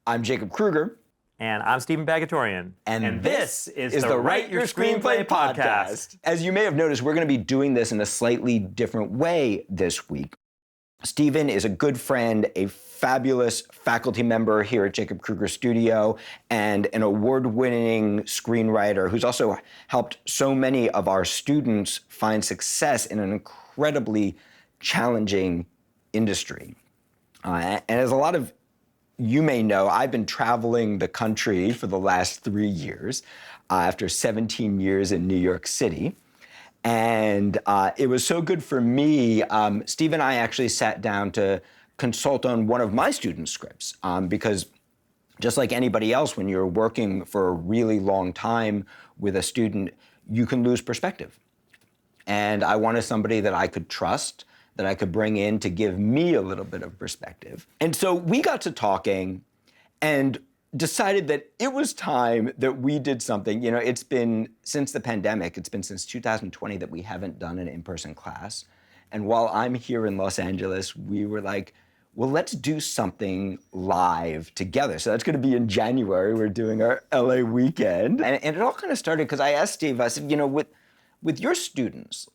I'm Jacob Krueger. And I'm Steven Bagatourian. And this is the Write Your Screenplay podcast. As you may have noticed, we're going to be doing this in a slightly different way this week. Steven is a good friend, a fabulous faculty member here at Jacob Krueger Studio, and an award-winning screenwriter who's also helped so many of our students find success in an incredibly challenging industry. And as a lot of you may know, I've been traveling the country for the last 3 years after 17 years in New York City. And it was so good for me. Steve and I actually sat down to consult on one of my students' scripts because just like anybody else, when you're working for a really long time with a student, you can lose perspective. And I wanted somebody that I could trust, that I could bring in to give me a little bit of perspective. And so we got to talking and decided that it was time that we did something. You know, it's been since the pandemic, it's been since 2020 that we haven't done an in-person class. And while I'm here in Los Angeles, we were like, well, let's do something live together. So that's gonna be in January. We're doing our LA weekend. And it all kind of started because I asked Steve, I said, you know, with your students,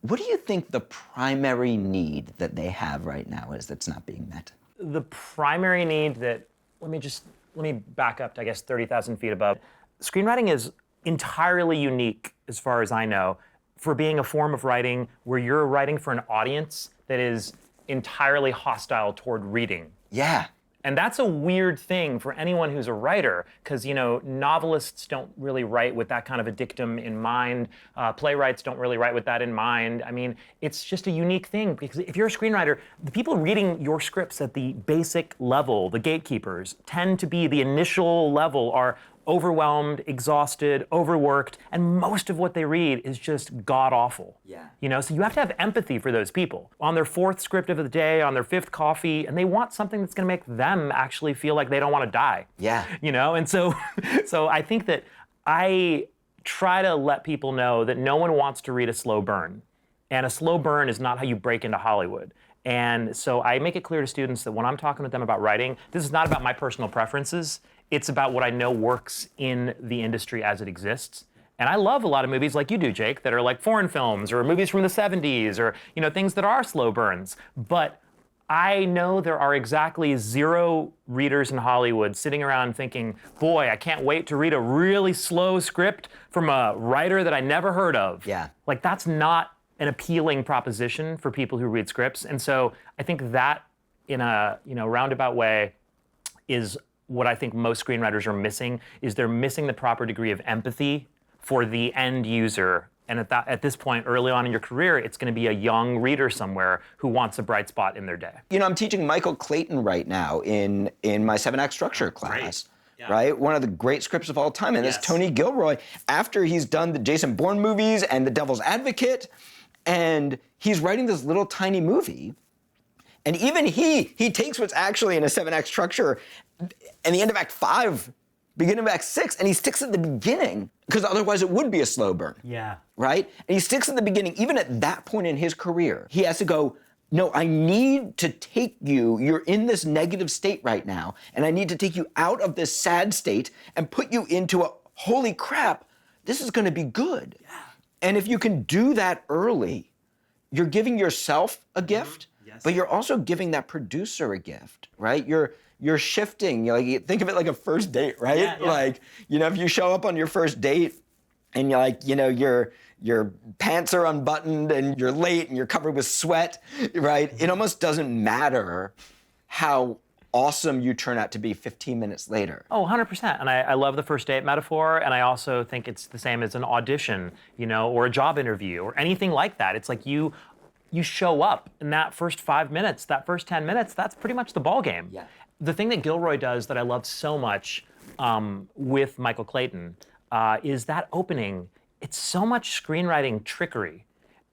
what do you think the primary need that they have right now is that's not being met? The primary need that, let me back up to, I guess, 30,000 feet above. Screenwriting is entirely unique, as far as I know, for being a form of writing where you're writing for an audience that is entirely hostile toward reading. Yeah. And that's a weird thing for anyone who's a writer, because, you know, novelists don't really write with that kind of a dictum in mind. Playwrights don't really write with that in mind. I mean, it's just a unique thing, because if you're a screenwriter, the people reading your scripts at the basic level, the gatekeepers, tend to be the initial level are overwhelmed, exhausted, overworked, and most of what they read is just god-awful. Yeah. You know, so you have to have empathy for those people. On their 4th script of the day, on their 5th coffee, and they want something that's gonna make them actually feel like they don't wanna die. Yeah. You know, and so I think that I try to let people know that no one wants to read a slow burn. And a slow burn is not how you break into Hollywood. And so I make it clear to students that when I'm talking with them about writing, this is not about my personal preferences. It's about what I know works in the industry as it exists. And I love a lot of movies like you do, Jake, that are like foreign films or movies from the 70s or, you know, things that are slow burns. But I know there are exactly 0 readers in Hollywood sitting around thinking, boy, I can't wait to read a really slow script from a writer that I never heard of. Yeah. Like, that's not an appealing proposition for people who read scripts. And so I think that, in a, you know, roundabout way, is what I think most screenwriters are missing, is they're missing the proper degree of empathy for the end user. And at this point, early on in your career, it's gonna be a young reader somewhere who wants a bright spot in their day. You know, I'm teaching Michael Clayton right now in my 7-act structure class. Yeah. Right? One of the great scripts of all time. And It's Tony Gilroy, after he's done the Jason Bourne movies and The Devil's Advocate, and he's writing this little tiny movie. And even he takes what's actually in a 7-act structure and the end of Act 5, beginning of Act 6, and he sticks at the beginning, because otherwise it would be a slow burn. Yeah. Right? And he sticks at the beginning, even at that point in his career. He has to go, no, I need to take you, you're in this negative state right now, and I need to take you out of this sad state and put you into a, holy crap, this is gonna be good. Yeah. And if you can do that early, you're giving yourself a gift, but you're also giving that producer a gift, right? You're shifting. Like, think of it like a first date, right? Yeah. Like, you know, if you show up on your first date and you're like, you know, your pants are unbuttoned and you're late and you're covered with sweat, right? It almost doesn't matter how awesome you turn out to be 15 minutes later. Oh, 100%. And I love the first date metaphor, and I also think it's the same as an audition, you know, or a job interview or anything like that. It's like you show up in that first 5 minutes, that first 10 minutes, that's pretty much the ball game. Yeah. The thing that Gilroy does that I love so much with Michael Clayton is that opening. It's so much screenwriting trickery.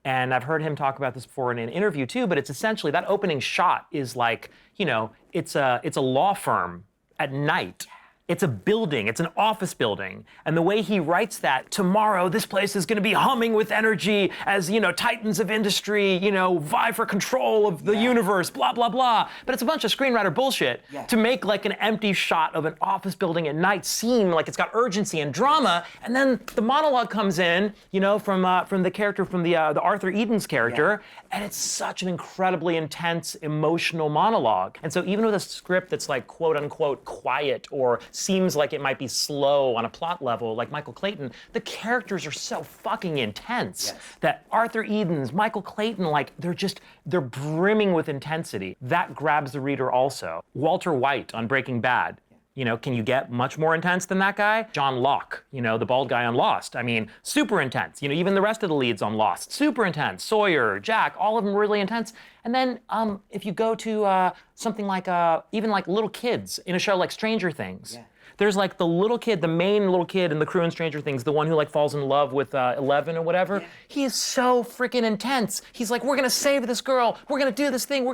And I've heard him talk about this before in an interview too, but it's essentially that opening shot is like, you know, it's a law firm at night It's a building, it's an office building. And the way he writes that, tomorrow this place is gonna be humming with energy as, titans of industry, vie for control of the universe, blah, blah, blah. But it's a bunch of screenwriter bullshit to make like an empty shot of an office building at night seem like it's got urgency and drama. And then the monologue comes in, from the character, from the Arthur Eden's character, and it's such an incredibly intense, emotional monologue. And so even with a script that's like quote unquote quiet or seems like it might be slow on a plot level, like Michael Clayton, the characters are so fucking intense that Arthur Eden's, Michael Clayton, like they're brimming with intensity. That grabs the reader also. Walter White on Breaking Bad. Can you get much more intense than that guy? John Locke, the bald guy on Lost. I mean, super intense. Even the rest of the leads on Lost, super intense. Sawyer, Jack, all of them really intense. And then if you go to something like, even like little kids in a show like Stranger Things, there's like the little kid, the main little kid in the crew in Stranger Things, the one who like falls in love with Eleven or whatever. He is so freaking intense. He's like, we're gonna save this girl. We're gonna do this thing.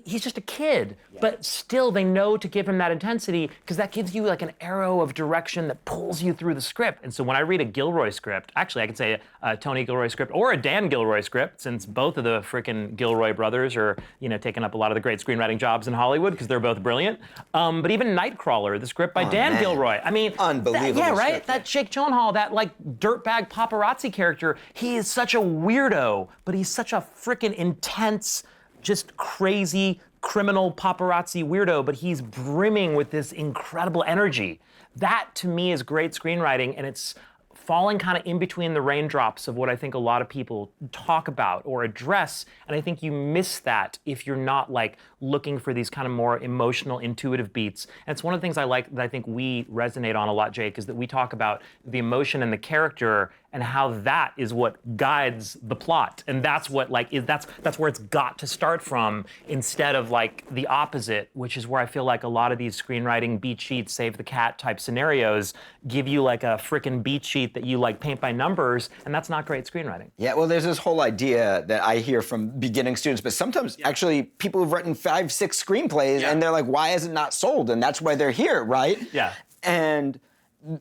He's just a kid, but still they know to give him that intensity because that gives you like an arrow of direction that pulls you through the script. And so when I read a Gilroy script, actually I could say a Tony Gilroy script or a Dan Gilroy script, since both of the freaking Gilroy brothers are, taking up a lot of the great screenwriting jobs in Hollywood because they're both brilliant. But even Nightcrawler, the script by Dan Gilroy. I mean, unbelievable. Right? Script. That Jake Gyllenhaal, that like dirtbag paparazzi character, he is such a weirdo, but he's such a freaking intense, just crazy criminal paparazzi weirdo, but he's brimming with this incredible energy. That to me is great screenwriting, and it's falling kind of in between the raindrops of what I think a lot of people talk about or address, and I think you miss that if you're not like looking for these kind of more emotional, intuitive beats. And it's one of the things I like that I think we resonate on a lot, Jake, is that we talk about the emotion and the character and how that is what guides the plot, and that's what that's where it's got to start from, instead of like the opposite, which is where I feel like a lot of these screenwriting beat sheets, save the cat type scenarios give you like a frickin' beat sheet that you like paint by numbers, and that's not great screenwriting. Yeah, well, there's this whole idea that I hear from beginning students, but sometimes actually people who've written 5, 6 screenplays and they're like, why is it not sold? And that's why they're here, right? Yeah. And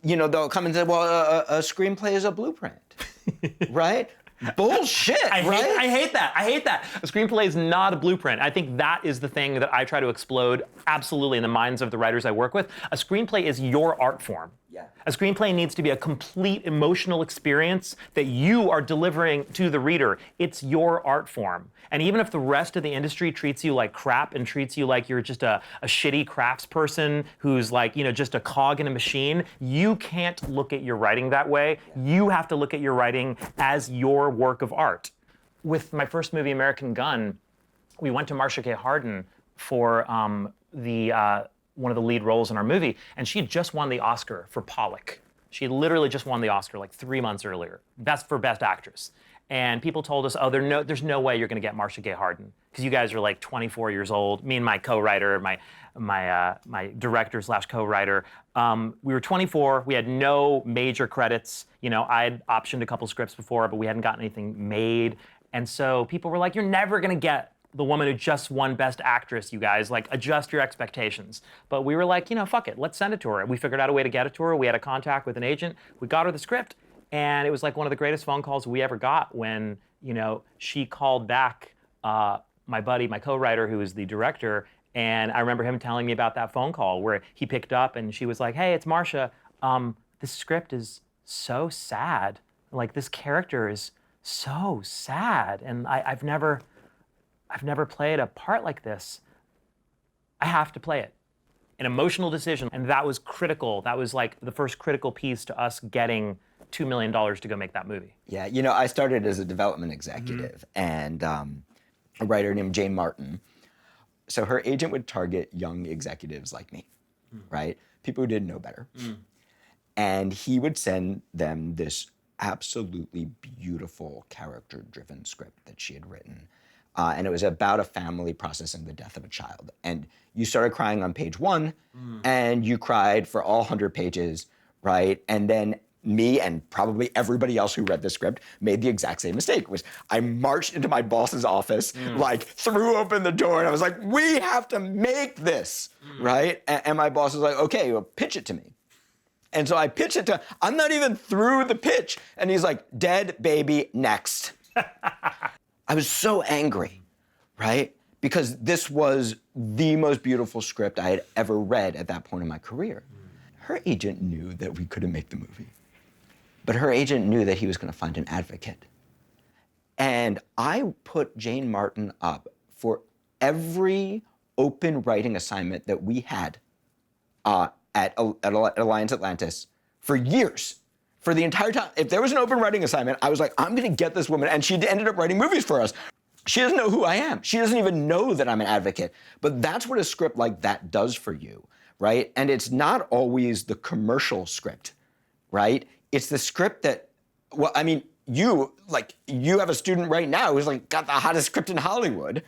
they'll come and say, well, a screenplay is a blueprint, right? Bullshit, right? I hate that. A screenplay is not a blueprint. I think that is the thing that I try to explode absolutely in the minds of the writers I work with. A screenplay is your art form. Yeah. A screenplay needs to be a complete emotional experience that you are delivering to the reader. It's your art form. And even if the rest of the industry treats you like crap and treats you like you're just a shitty craftsperson who's like, just a cog in a machine, you can't look at your writing that way. You have to look at your writing as your work of art. With my first movie, American Gun, we went to Marcia Gay Harden for one of the lead roles in our movie, and she had just won the Oscar for Pollock. She had literally just won the Oscar like 3 months earlier. Best Actress. And people told us, there's no way you're gonna get Marcia Gay Harden, because you guys are like 24 years old. Me and my co-writer, my director / co-writer, we were 24, we had no major credits. I had optioned a couple scripts before, but we hadn't gotten anything made. And so people were like, you're never gonna get the woman who just won Best Actress, you guys, like adjust your expectations. But we were like, fuck it, let's send it to her. We figured out a way to get it to her. We had a contact with an agent. We got her the script, and it was like one of the greatest phone calls we ever got when, she called back my buddy, my co-writer, who was the director, and I remember him telling me about that phone call where he picked up and she was like, hey, it's Marcia. This script is so sad. Like, this character is so sad, and I've never played a part like this. I have to play it. An emotional decision, and that was critical. That was like the first critical piece to us getting $2 million to go make that movie. Yeah, I started as a development executive and a writer named Jane Martin. So her agent would target young executives like me, right? People who didn't know better. And he would send them this absolutely beautiful character-driven script that she had written. And it was about a family processing the death of a child. And you started crying on page 1, and you cried for all 100 pages, right? And then me and probably everybody else who read the script made the exact same mistake, was I marched into my boss's office, threw open the door, and I was like, we have to make this, right? And my boss was like, okay, well, pitch it to me. And so I pitched it to, I'm not even through the pitch. And he's like, dead baby, next. I was so angry, right? Because this was the most beautiful script I had ever read at that point in my career. Her agent knew that we couldn't make the movie. But her agent knew that he was going to find an advocate. And I put Jane Martin up for every open writing assignment that we had at Alliance Atlantis for years. For the entire time. If there was an open writing assignment, I was like, I'm going to get this woman. And she ended up writing movies for us. She doesn't know who I am. She doesn't even know that I'm an advocate. But that's what a script like that does for you, right? And it's not always the commercial script, right? It's the script that, well, I mean, you have a student right now who's like got the hottest script in Hollywood.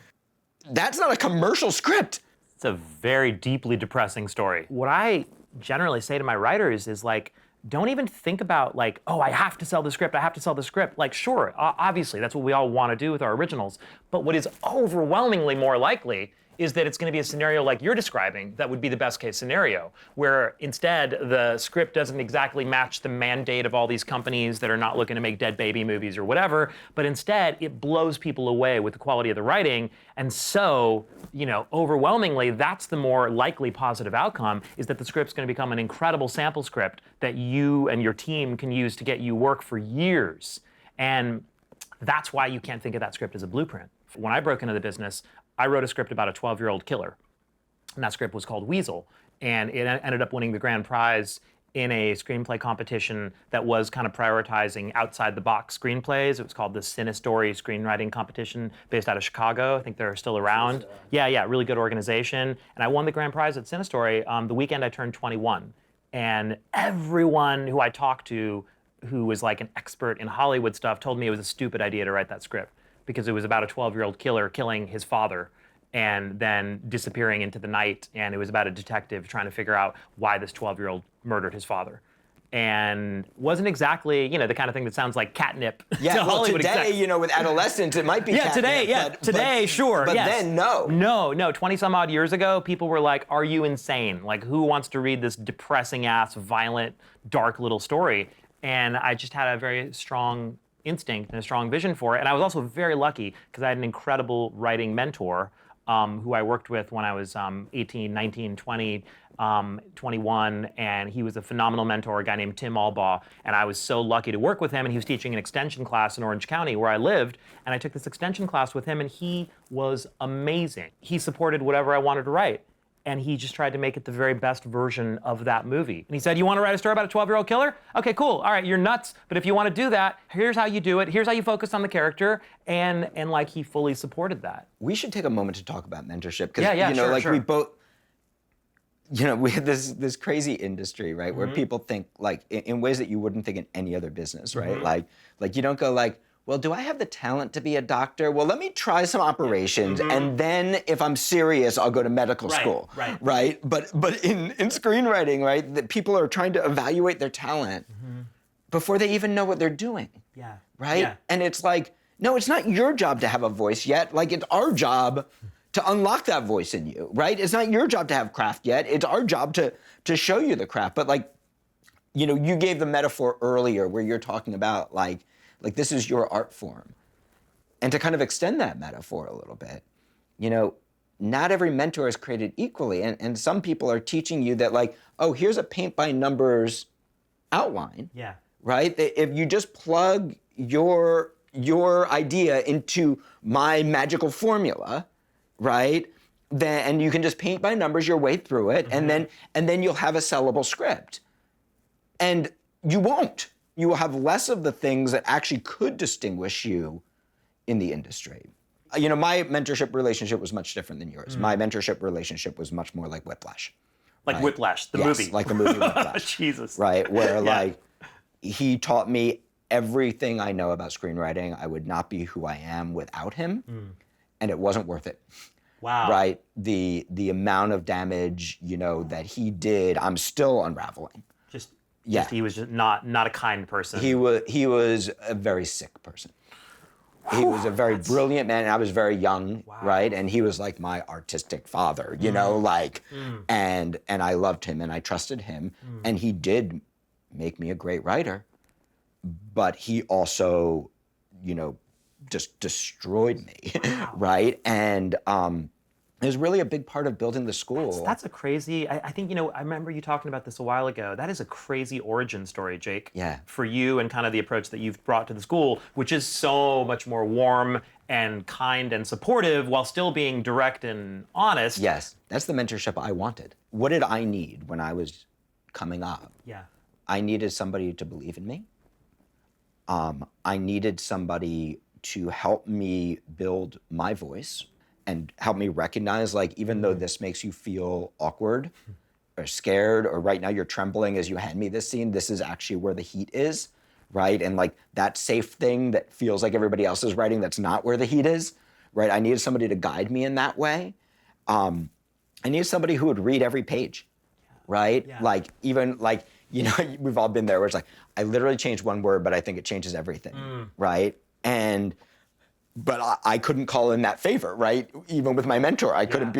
That's not a commercial script. It's a very deeply depressing story. What I generally say to my writers is like, don't even think about like, oh, I have to sell the script, I have to sell the script. Like, sure, obviously, that's what we all want to do with our originals. But what is overwhelmingly more likely is that it's going to be a scenario like you're describing that would be the best case scenario, where instead the script doesn't exactly match the mandate of all these companies that are not looking to make dead baby movies or whatever, but instead it blows people away with the quality of the writing. And so, overwhelmingly, that's the more likely positive outcome, is that the script's going to become an incredible sample script that you and your team can use to get you work for years. And that's why you can't think of that script as a blueprint. When I broke into the business, I wrote a script about a 12-year-old killer, and that script was called Weasel, and it ended up winning the grand prize in a screenplay competition that was kind of prioritizing outside-the-box screenplays. It was called the Cinestory Screenwriting Competition, based out of Chicago. I think they're still around. Yeah, really good organization. And I won the grand prize at Cinestory the weekend I turned 21. And everyone who I talked to who was like an expert in Hollywood stuff told me it was a stupid idea to write that script, because it was about a 12-year-old killer killing his father and then disappearing into the night, and it was about a detective trying to figure out why this 12-year-old murdered his father. And wasn't exactly, the kind of thing that sounds like catnip to Hollywood today, execs. With adolescents, it might be catnip. Today, sure, But yes. then, no. No, 20-some odd years ago, people were like, are you insane? Like, who wants to read this depressing-ass, violent, dark little story? And I just had a very strong instinct and a strong vision for it. And I was also very lucky because I had an incredible writing mentor who I worked with when I was 18, 19, 20, 21, and he was a phenomenal mentor, a guy named Tim Albaugh, and I was so lucky to work with him, and he was teaching an extension class in Orange County where I lived, and I took this extension class with him, and he was amazing. He supported whatever I wanted to write, and he just tried to make it the very best version of that movie. And he said, you want to write a story about a 12-year-old killer? Okay, cool. All right, you're nuts. But if you want to do that, here's how you do it. Here's how you focus on the character. And like, he fully supported that. We should take a moment to talk about mentorship. Because, sure. we both, we have this crazy industry, right? Where people think like in ways that you wouldn't think in any other business, right? Like you don't go like, well, do I have the talent to be a doctor? Well, let me try some operations, and then if I'm serious, I'll go to medical school, right? But in screenwriting, right, that people are trying to evaluate their talent before they even know what they're doing, right? Yeah. And it's like, no, it's not your job to have a voice yet. Like, it's our job to unlock that voice in you, right? It's not your job to have craft yet. It's our job to show you the craft. But like, you gave the metaphor earlier where you're talking about like this is your art form. And to kind of extend that metaphor a little bit, not every mentor is created equally. And some people are teaching you that like, oh, here's a paint by numbers outline. Yeah. Right? If you just plug your idea into my magical formula, right? And you can just paint by numbers your way through it, and then you'll have a sellable script. And you won't. You will have less of the things that actually could distinguish you in the industry. My mentorship relationship was much different than yours. My mentorship relationship was much more like Whiplash. Like Whiplash, the movie. Like the movie Whiplash. Jesus. Right, where like he taught me everything I know about screenwriting. I would not be who I am without him, and it wasn't worth it. Wow. Right, the amount of damage that he did, I'm still unraveling. Yeah. He was just not a kind person. He was a very sick person. He was a very brilliant man, and I was very young, right? And he was like my artistic father, you know, like, and I loved him and I trusted him, and he did make me a great writer, but he also, you know, just destroyed me, right? And it was really a big part of building the school. That's a crazy, I think, you know, I remember you talking about this a while ago. That is a crazy origin story, Jake. Yeah. For you and kind of the approach that you've brought to the school, which is so much more warm and kind and supportive while still being direct and honest. Yes, that's the mentorship I wanted. What did I need when I was coming up? Yeah. I needed somebody to believe in me. I needed somebody to help me build my voice and help me recognize, like, even though this makes you feel awkward or scared, or right now you're trembling as you hand me this scene, this is actually where the heat is, right? And like that safe thing that feels like everybody else is writing, that's not where the heat is, right? I needed somebody to guide me in that way. I needed somebody who would read every page, right? Yeah. Like, even like, you know, we've all been there where it's like, I literally changed one word, but I think it changes everything, right? But I couldn't call in that favor, right? Even with my mentor, I couldn't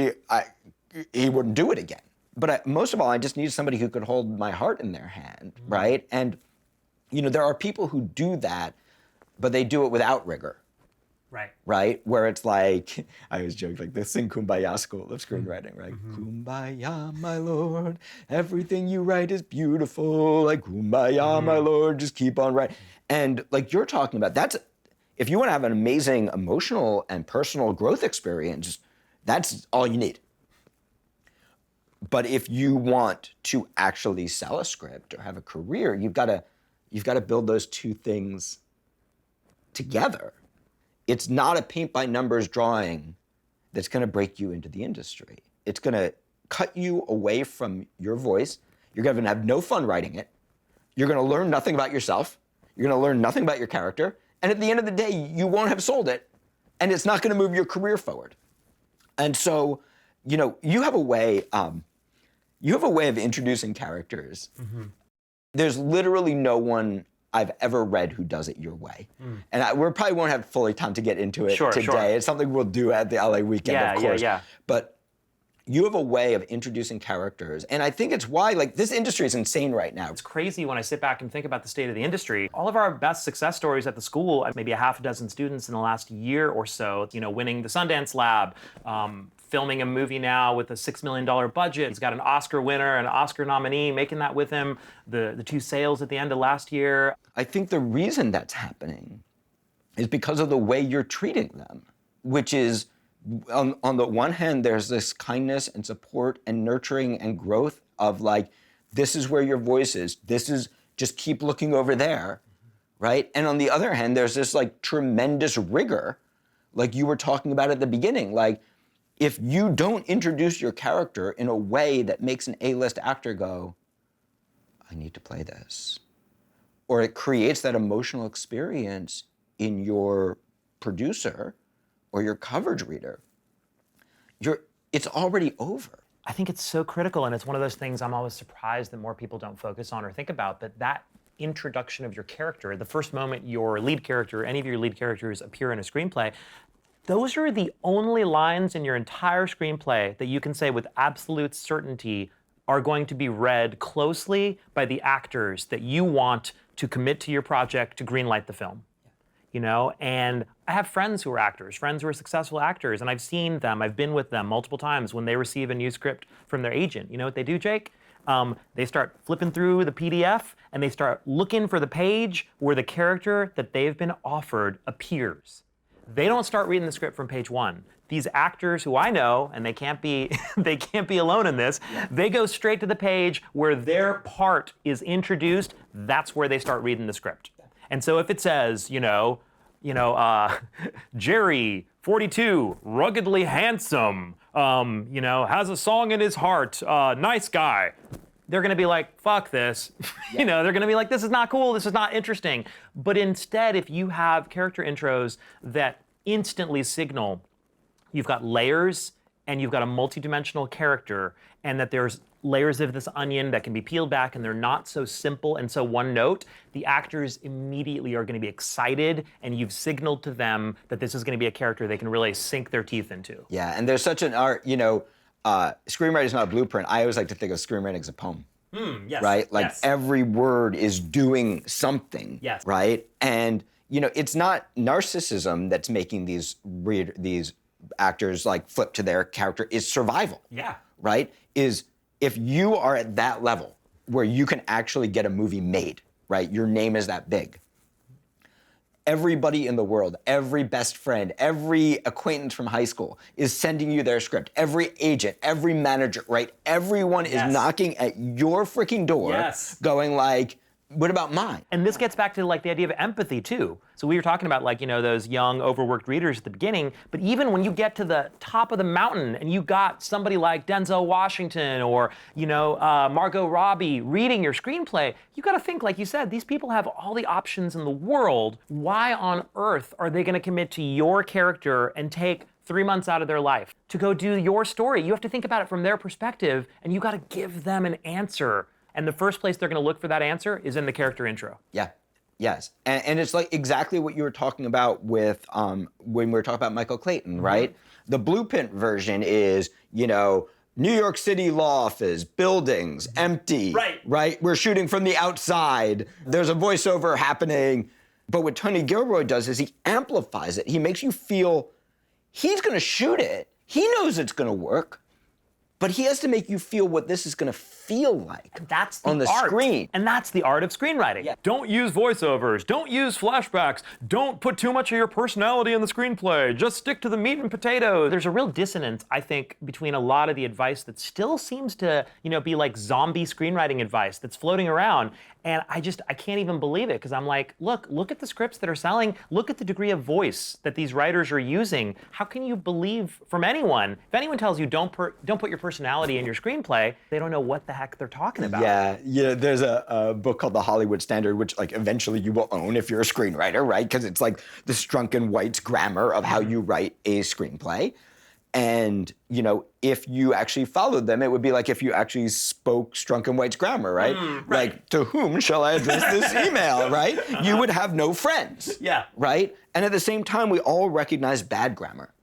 he wouldn't do it again. But most of all, I just needed somebody who could hold my heart in their hand, right? And, you know, there are people who do that, but they do it without rigor. Right? Where it's like, I always joke, like the Sing Kumbaya school of screenwriting, right? Kumbaya, my lord, everything you write is beautiful. Like, Kumbaya, my lord, just keep on writing. And like you're talking about, that's, if you want to have an amazing emotional and personal growth experience, that's all you need. But if you want to actually sell a script or have a career, you've got to build those two things together. It's not a paint by numbers drawing that's going to break you into the industry. It's going to cut you away from your voice. You're going to have no fun writing it. You're going to learn nothing about yourself. You're going to learn nothing about your character. And at the end of the day, you won't have sold it, and it's not going to move your career forward. And so, you know, you have a way of introducing characters. There's literally no one I've ever read who does it your way. And we probably won't have fully time to get into it today. Sure. It's something we'll do at the LA Weekend, of course. But you have a way of introducing characters, and I think it's why, like, this industry is insane right now. It's crazy when I sit back and think about the state of the industry. All of our best success stories at the school, maybe a half a dozen students in the last year or so, you know, winning the Sundance Lab, filming a movie now with a $6 million budget. He's got an Oscar winner, an Oscar nominee, making that with him, the two sales at the end of last year. I think the reason that's happening is because of the way you're treating them, which is, on the one hand, there's this kindness and support and nurturing and growth of like, this is where your voice is. This is, just keep looking over there, right? And on the other hand, there's this like tremendous rigor, like you were talking about at the beginning. Like, if you don't introduce your character in a way that makes an A-list actor go, I need to play this, or it creates that emotional experience in your producer or your coverage reader, it's already over. I think it's so critical, and it's one of those things I'm always surprised that more people don't focus on or think about, that introduction of your character, the first moment your lead character, any of your lead characters appear in a screenplay, those are the only lines in your entire screenplay that you can say with absolute certainty are going to be read closely by the actors that you want to commit to your project to greenlight the film. You know, and I have friends who are actors, friends who are successful actors, and I've seen them, I've been with them multiple times when they receive a new script from their agent. You know what they do, Jake? They start flipping through the PDF and they start looking for the page where the character that they've been offered appears. They don't start reading the script from page one. These actors who I know, and they can't be alone in this, they go straight to the page where their part is introduced. That's where they start reading the script. And so if it says, Jerry, 42, ruggedly handsome, has a song in his heart, nice guy, they're going to be like, fuck this. They're going to be like, this is not cool, this is not interesting. But instead, if you have character intros that instantly signal you've got layers and you've got a multidimensional character, and that there's layers of this onion that can be peeled back, and they're not so simple and so one note, the actors immediately are going to be excited, and you've signaled to them that this is going to be a character they can really sink their teeth into. Yeah, and there's such an art, screenwriting is not a blueprint. I always like to think of screenwriting as a poem. Yes. Right? Like yes. every word is doing something. Yes. Right? And it's not narcissism that's making these actors like flip to their character. It's survival. Yeah. Right? Is if you are at that level where you can actually get a movie made, right? Your name is that big. Everybody in the world, every best friend, every acquaintance from high school is sending you their script. Every agent, every manager, right? Everyone is knocking at your freaking door going like, what about mine? And this gets back to like the idea of empathy too. So we were talking about like, those young overworked readers at the beginning, but even when you get to the top of the mountain and you got somebody like Denzel Washington or, Margot Robbie reading your screenplay, you got to think, like you said, these people have all the options in the world. Why on earth are they going to commit to your character and take 3 months out of their life to go do your story? You have to think about it from their perspective, and you got to give them an answer. And the first place they're going to look for that answer is in the character intro. Yeah, yes. And it's like exactly what you were talking about with when we were talking about Michael Clayton, right? The blueprint version is, New York City law office, buildings, empty, right? We're shooting from the outside. There's a voiceover happening. But what Tony Gilroy does is he amplifies it. He makes you feel he's going to shoot it. He knows it's going to work. But he has to make you feel what this is going to feel like that's the on the art. screen. And that's the art of screenwriting. Yeah. Don't use voiceovers. Don't use flashbacks. Don't put too much of your personality in the screenplay. Just stick to the meat and potatoes. There's a real dissonance, I think, between a lot of the advice that still seems to, be like zombie screenwriting advice that's floating around. And I can't even believe it, because I'm like, look at the scripts that are selling. Look at the degree of voice that these writers are using. How can you believe from anyone? If anyone tells you don't put your personality in your screenplay, they don't know what the heck they're talking about. Yeah. There's a book called The Hollywood Standard, which like eventually you will own if you're a screenwriter, right? Because it's like the Strunk & White's grammar of how you write a screenplay. And, if you actually followed them, it would be like if you actually spoke Strunk & White's grammar, right? Like, to whom shall I address this email, right? You would have no friends, right? And at the same time, we all recognize bad grammar,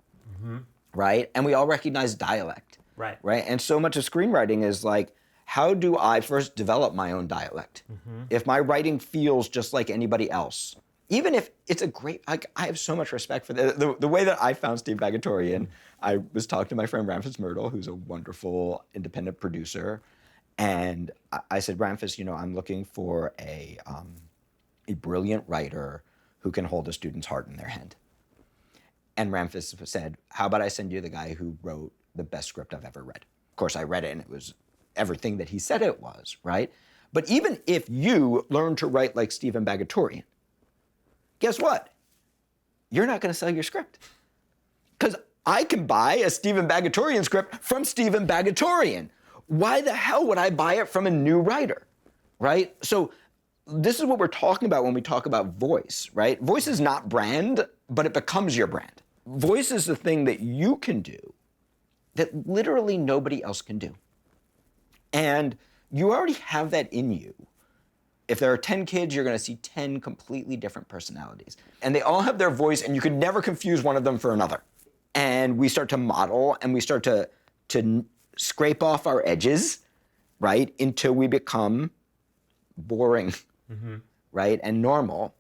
right? And we all recognize dialect, right? And so much of screenwriting is like, how do I first develop my own dialect? If my writing feels just like anybody else, even if it's a great, I have so much respect for the way that I found Steve Bagatourian. I was talking to my friend Ramphis Myrtle, who's a wonderful independent producer, and I said, Ramphis, I'm looking for a brilliant writer who can hold a student's heart in their hand. And Ramphis said, how about I send you the guy who wrote the best script I've ever read? Of course, I read it, and it was everything that he said it was, right? But even if you learn to write like Steven Bagatourian, guess what? You're not going to sell your script. Because I can buy a Steven Bagatourian script from Steven Bagatourian. Why the hell would I buy it from a new writer, right? So this is what we're talking about when we talk about voice, right? Voice is not brand, but it becomes your brand. Voice is the thing that you can do that literally nobody else can do. And you already have that in you. If there are 10 kids, you're going to see 10 completely different personalities. And they all have their voice, and you could never confuse one of them for another. And we start to model, and we start to scrape off our edges, right, until we become boring, right, and normal,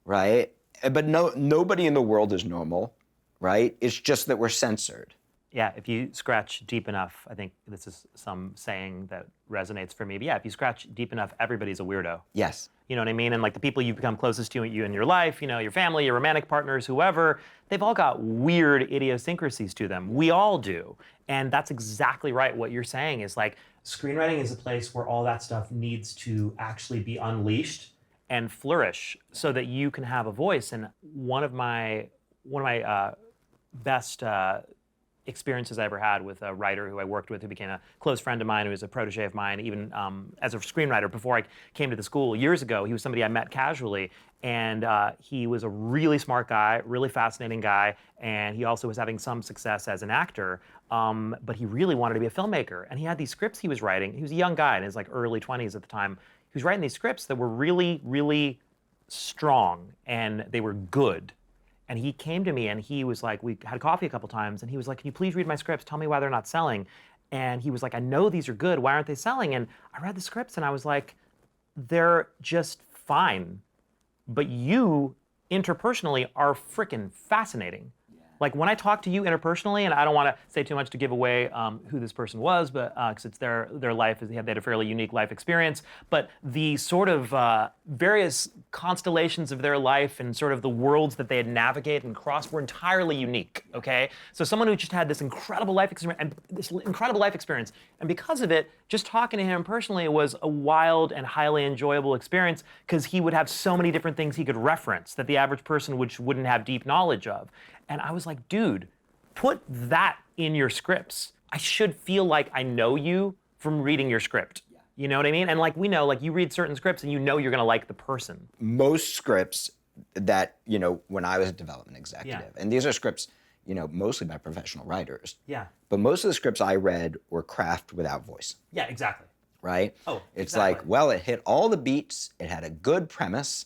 right? But nobody in the world is normal, right? It's just that we're censored. Yeah, if you scratch deep enough, I think this is some saying that resonates for me. But yeah, if you scratch deep enough, everybody's a weirdo. Yes. You know what I mean? And like the people you've become closest to you in your life, your family, your romantic partners, whoever, they've all got weird idiosyncrasies to them. We all do. And that's exactly right. What you're saying is like, screenwriting is a place where all that stuff needs to actually be unleashed and flourish so that you can have a voice. And one of my best experiences I ever had with a writer who I worked with who became a close friend of mine, who was a protege of mine, even as a screenwriter before I came to the school years ago. He was somebody I met casually, and he was a really smart guy, really fascinating guy, and he also was having some success as an actor, but he really wanted to be a filmmaker. And he had these scripts he was writing. He was a young guy in his like early 20s at the time. He was writing these scripts that were really, really strong, and they were good. And he came to me and he was like, we had coffee a couple times, and he was like, can you please read my scripts? Tell me why they're not selling. And he was like, I know these are good. Why aren't they selling? And I read the scripts and I was like, they're just fine. But you, interpersonally, are freaking fascinating. Like when I talk to you interpersonally, and I don't want to say too much to give away who this person was, but because it's their life, they had a fairly unique life experience. But the sort of various constellations of their life and sort of the worlds that they had navigated and crossed were entirely unique. Okay, so someone who just had this incredible life experience, and because of it, just talking to him personally was a wild and highly enjoyable experience because he would have so many different things he could reference that the average person wouldn't have deep knowledge of. And I was like, dude, put that in your scripts. I should feel like I know you from reading your script. Yeah. You know what I mean? And like we know, like you read certain scripts and you know you're gonna like the person. Most scripts that, when I was a development executive, and these are scripts, mostly by professional writers. Yeah. But most of the scripts I read were craft without voice. Yeah, exactly. Right? Oh, it's exactly. like, well, it hit all the beats, it had a good premise,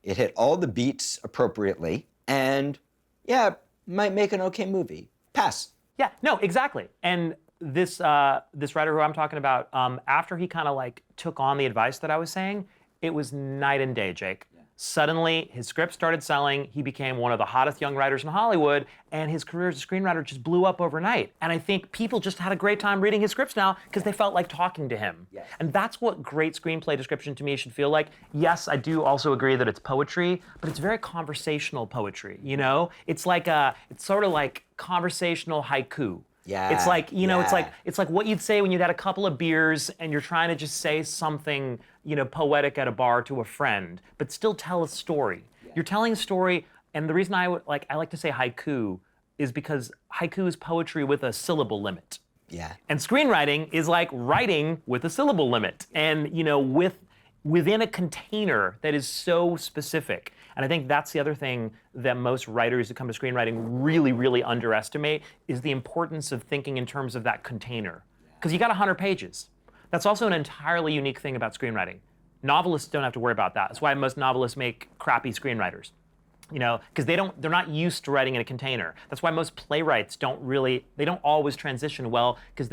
it hit all the beats appropriately, and yeah, might make an okay movie. Pass. Yeah, no, exactly. And this writer who I'm talking about, after he kind of like took on the advice that I was saying, it was night and day, Jake. Yeah. Suddenly, his script started selling. He became one of the hottest young writers in Hollywood, and his career as a screenwriter just blew up overnight. And I think people just had a great time reading his scripts now because they felt like talking to him. Yes. And that's what great screenplay description to me should feel like. Yes, I do also agree that it's poetry, but it's very conversational poetry, It's like it's sort of like conversational haiku. Yeah. It's like, it's like what you'd say when you'd had a couple of beers and you're trying to just say something, poetic at a bar to a friend, but still tell a story. Yeah. You're telling a story, and the reason I like to say haiku is because haiku is poetry with a syllable limit. Yeah. And screenwriting is like writing with a syllable limit, and within a container that is so specific. And I think that's the other thing that most writers who come to screenwriting really, really underestimate is the importance of thinking in terms of that container. Because you got 100 pages. That's also an entirely unique thing about screenwriting. Novelists don't have to worry about that. That's why most novelists make crappy screenwriters. Because they're not used to writing in a container. That's why most playwrights don't always transition well, because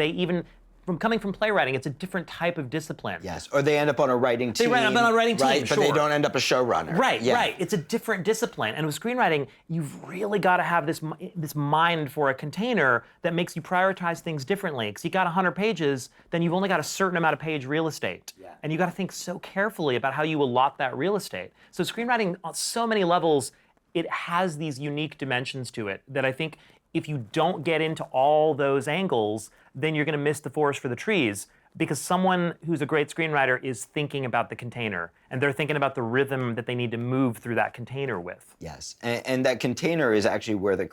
from coming from playwriting, it's a different type of discipline. Yes, or they end up on a writing team. They end up on a writing team, right? Sure. But they don't end up a showrunner. Right, yeah. right. It's a different discipline. And with screenwriting, you've really got to have this mind for a container that makes you prioritize things differently. Because you got 100 pages, then you've only got a certain amount of page real estate. Yeah. And you got to think so carefully about how you allot that real estate. So screenwriting, on so many levels, it has these unique dimensions to it that I think if you don't get into all those angles, then you're going to miss the forest for the trees, because someone who's a great screenwriter is thinking about the container, and they're thinking about the rhythm that they need to move through that container with. Yes, and that container is actually where the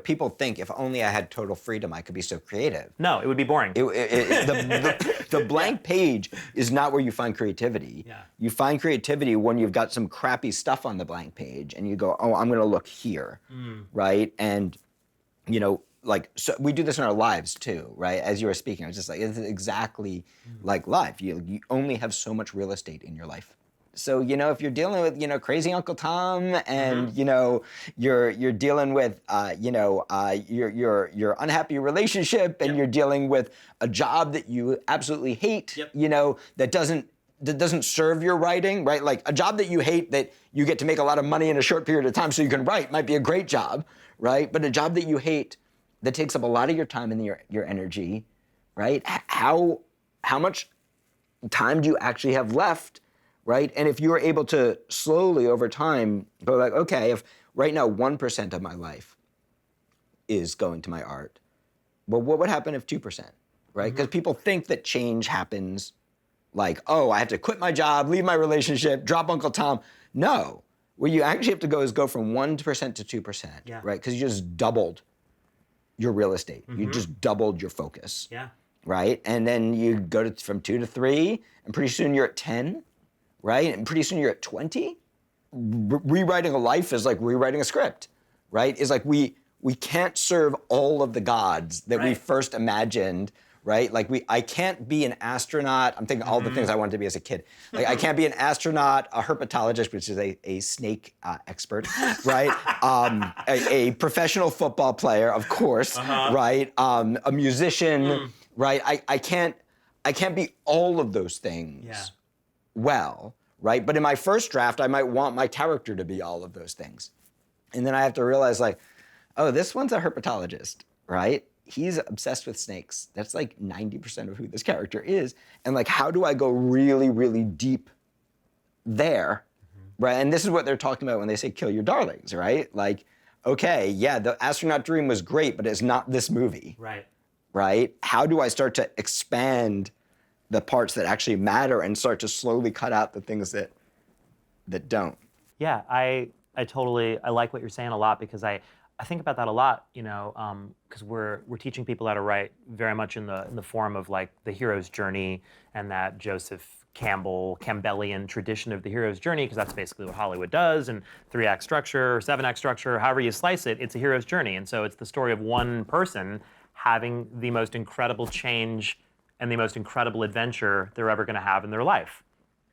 people think if only I had total freedom, I could be so creative. No, it would be boring. The blank page is not where you find creativity. Yeah. You find creativity when you've got some crappy stuff on the blank page, and you go, oh, I'm going to look here, right? And so we do this in our lives too, right? As you were speaking, I was just like, it's exactly like life. You only have so much real estate in your life. So, if you're dealing with, crazy Uncle Tom and, you're dealing with, your unhappy relationship and you're dealing with a job that you absolutely hate, that doesn't serve your writing, right? Like a job that you hate that you get to make a lot of money in a short period of time so you can write might be a great job, right? But a job that you hate that takes up a lot of your time and your energy, right? How much time do you actually have left, right? And if you are able to slowly over time go like, okay, if right now 1% of my life is going to my art, well, what would happen if 2%, right? Because people think that change happens like, oh, I have to quit my job, leave my relationship, drop Uncle Tom. No, what you actually have to go is go from 1% to 2%, right? Because you just doubled your real estate. You just doubled your focus. Yeah. Right? And then you go from 2 to 3, and pretty soon you're at 10, right? And pretty soon you're at 20. Rewriting a life is like rewriting a script, right? It's like we can't serve all of the gods that we first imagined, right? Like I can't be an astronaut. I'm thinking all the things I wanted to be as a kid. Like I can't be an astronaut, a herpetologist, which is a snake expert, right? A professional football player, of course, right? A musician, right? I can't be all of those things well, right? But in my first draft, I might want my character to be all of those things. And then I have to realize like, oh, this one's a herpetologist, right? He's obsessed with snakes. That's like 90% of who this character is. And like, how do I go really, really deep there, right? And this is what they're talking about when they say kill your darlings, right? Like, okay, yeah, the astronaut dream was great, but it's not this movie. Right? How do I start to expand the parts that actually matter and start to slowly cut out the things that don't? Yeah, I like what you're saying a lot, because I think about that a lot, you know, because we're teaching people how to write very much in the form of like the hero's journey and that Joseph Campbellian tradition of the hero's journey, because that's basically what Hollywood does, and 3-act structure, 7-act structure, however you slice it, it's a hero's journey. And so it's the story of one person having the most incredible change and the most incredible adventure they're ever going to have in their life.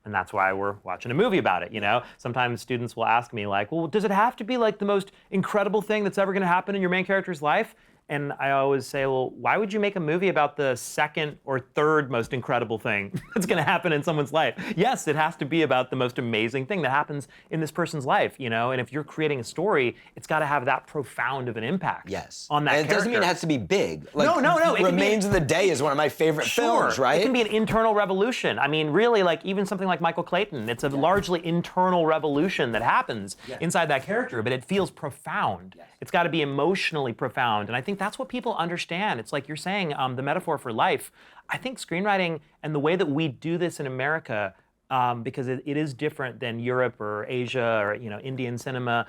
And that's why we're watching a movie about it, you know? Sometimes students will ask me like, well, does it have to be like the most incredible thing that's ever going to happen in your main character's life? And I always say, well, why would you make a movie about the second or third most incredible thing that's going to happen in someone's life? Yes, it has to be about the most amazing thing that happens in this person's life, you know? And if you're creating a story, it's got to have that profound of an impact on that character. And it doesn't mean it has to be big. Like, no. Remains of the Day is one of my favorite films, right? It can be an internal revolution. I mean, really, like even something like Michael Clayton, it's a largely internal revolution that happens inside that character, but it feels profound. It's got to be emotionally profound. And I think that's what people understand. It's like you're saying, the metaphor for life. I think screenwriting and the way that we do this in America, because it is different than Europe or Asia or Indian cinema,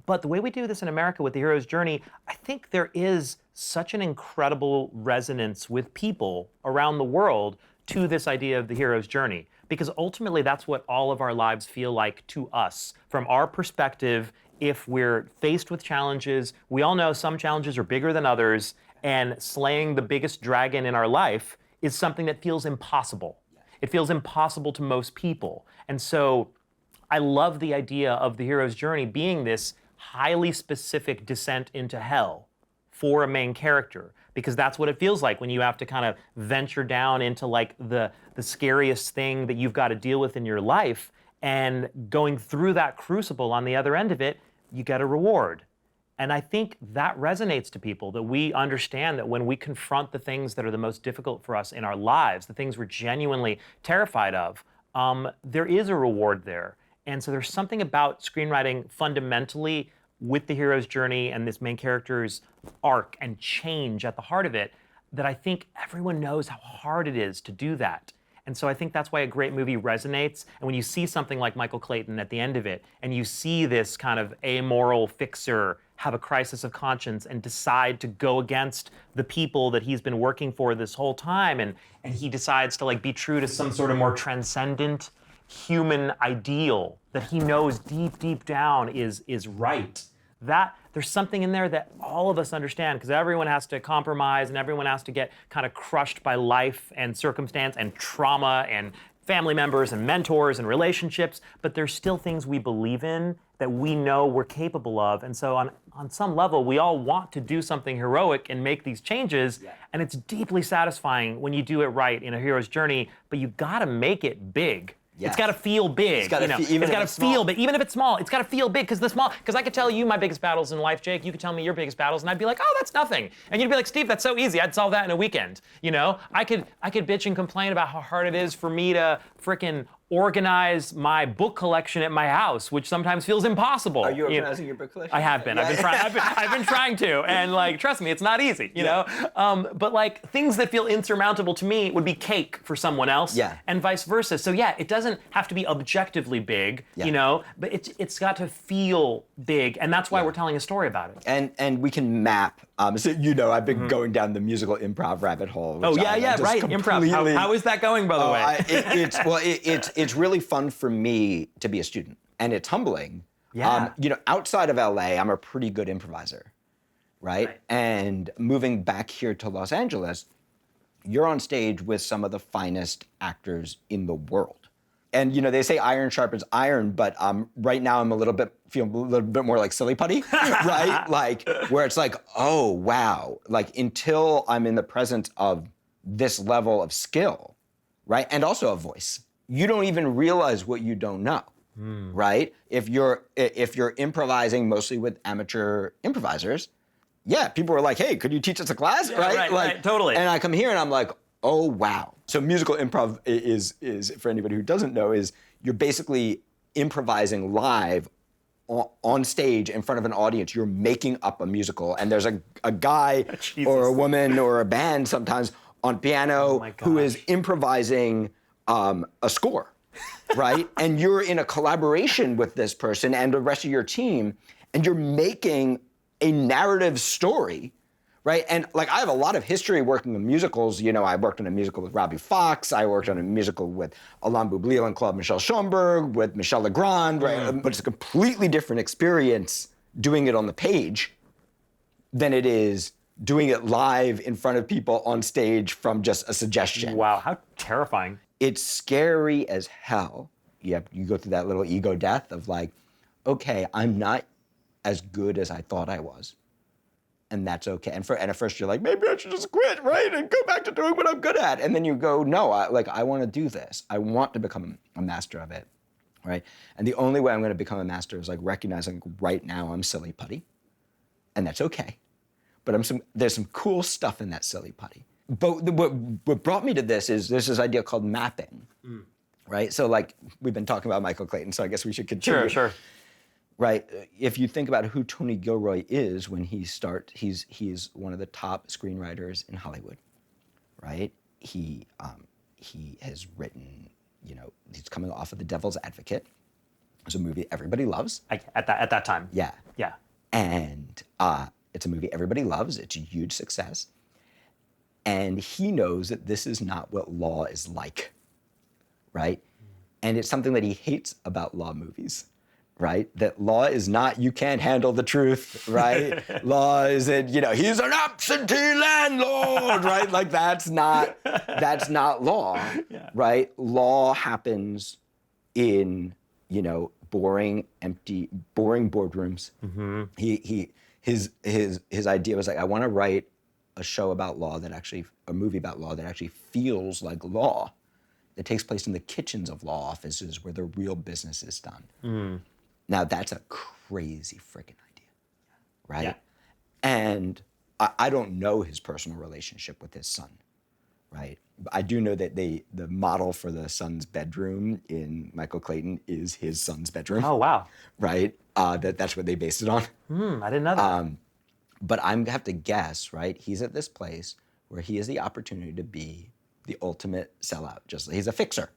but the way we do this in America with the hero's journey, I think there is such an incredible resonance with people around the world to this idea of the hero's journey. Because ultimately that's what all of our lives feel like to us. From our perspective, if we're faced with challenges, we all know some challenges are bigger than others, and slaying the biggest dragon in our life is something that feels impossible. It feels impossible to most people. And so I love the idea of the hero's journey being this highly specific descent into hell for a main character, because that's what it feels like when you have to kind of venture down into like the scariest thing that you've got to deal with in your life, and going through that crucible on the other end of it, you get a reward. And I think that resonates to people, that we understand that when we confront the things that are the most difficult for us in our lives, the things we're genuinely terrified of, there is a reward there. And so there's something about screenwriting fundamentally with the hero's journey and this main character's arc and change at the heart of it, that I think everyone knows how hard it is to do that. And so I think that's why a great movie resonates. And when you see something like Michael Clayton at the end of it, and you see this kind of amoral fixer have a crisis of conscience and decide to go against the people that he's been working for this whole time, and he decides to like be true to some sort of more transcendent human ideal that he knows deep down is right. That there's something in there that all of us understand, because everyone has to compromise and everyone has to get kind of crushed by life and circumstance and trauma and family members and mentors and relationships, but there's still things we believe in that we know we're capable of. And so on some level, we all want to do something heroic and make these changes, and it's deeply satisfying when you do it right in a hero's journey, but you gotta make it big. Yes. It's got to feel big. It's got to feel big, even if it's small. It's got to feel big, because I could tell you my biggest battles in life, Jake. You could tell me your biggest battles, and I'd be like, oh, that's nothing. And you'd be like, Steve, that's so easy. I'd solve that in a weekend. You know, I could bitch and complain about how hard it is for me to frickin' organize my book collection at my house, which sometimes feels impossible. Are you organizing your book collection? I have been. I've been trying to, and like, trust me, it's not easy. You know, but like things that feel insurmountable to me would be cake for someone else, and vice versa. So it doesn't have to be objectively big, you know, but it's got to feel big, and that's why we're telling a story about it. And we can map So I've been going down the musical improv rabbit hole. Oh yeah, right. Improv. How is that going, by the way? It's really fun for me to be a student, and it's humbling. Yeah. Outside of LA, I'm a pretty good improviser, right? And moving back here to Los Angeles, you're on stage with some of the finest actors in the world. And they say iron sharpens iron, but right now I'm feeling a little bit more like silly putty, right? Like where it's like, oh wow, like until I'm in the presence of this level of skill, right, and also a voice, you don't even realize what you don't know, right? If you're improvising mostly with amateur improvisers, yeah, people are like, hey, could you teach us a class, right? Right, totally. And I come here and I'm like, oh wow. So musical improv is for anybody who doesn't know, is you're basically improvising live on stage in front of an audience. You're making up a musical, and there's a guy or a woman or a band sometimes on piano who is improvising a score, right? And you're in a collaboration with this person and the rest of your team, and you're making a narrative story. Right, and like I have a lot of history working in musicals. I worked on a musical with Robbie Fox. I worked on a musical with Alain Boublil and Claude Michel Schoenberg, with Michel Legrand, right? But it's a completely different experience doing it on the page than it is doing it live in front of people on stage from just a suggestion. Wow, how terrifying. It's scary as hell. You go through that little ego death of like, okay, I'm not as good as I thought I was. And that's okay. And at first you're like, maybe I should just quit, right? And go back to doing what I'm good at. And then you go, no, I want to do this. I want to become a master of it, right? And the only way I'm going to become a master is like recognizing right now I'm silly putty. And that's okay. But there's some cool stuff in that silly putty. But what brought me to this is there's this idea called mapping, right? So like we've been talking about Michael Clayton, so I guess we should continue. Sure. Right. If you think about who Tony Gilroy is when he's one of the top screenwriters in Hollywood, right? He has written, he's coming off of The Devil's Advocate. It's a movie everybody loves. At that time. Yeah. Yeah. And it's a movie everybody loves. It's a huge success. And he knows that this is not what law is like, right? And it's something that he hates about law movies. Right? That law is not, you can't handle the truth, right? Law is that, he's an absentee landlord, right? Like that's not law, right? Law happens in, boring boardrooms. His idea was like, I want to write a show about law a movie about law that actually feels like law, that takes place in the kitchens of law offices where the real business is done. Now, that's a crazy freaking idea, right? Yeah. And I don't know his personal relationship with his son, right? I do know that the model for the son's bedroom in Michael Clayton is his son's bedroom. Oh, wow. Right? That's what they based it on. I didn't know that. But I'm going to have to guess, right? He's at this place where he has the opportunity to be the ultimate sellout. He's a fixer,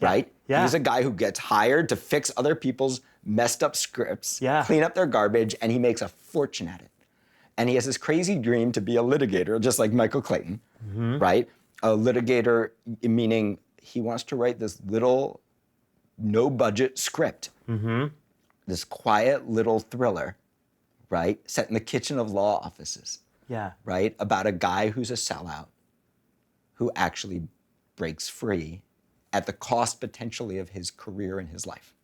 right? Yeah. He's a guy who gets hired to fix other people's messed up scripts, clean up their garbage, and he makes a fortune at it. And he has this crazy dream to be a litigator, just like Michael Clayton, right? A litigator, meaning he wants to write this little, no-budget script, this quiet little thriller, right? Set in the kitchen of law offices, right? About a guy who's a sellout, who actually breaks free at the cost potentially of his career and his life,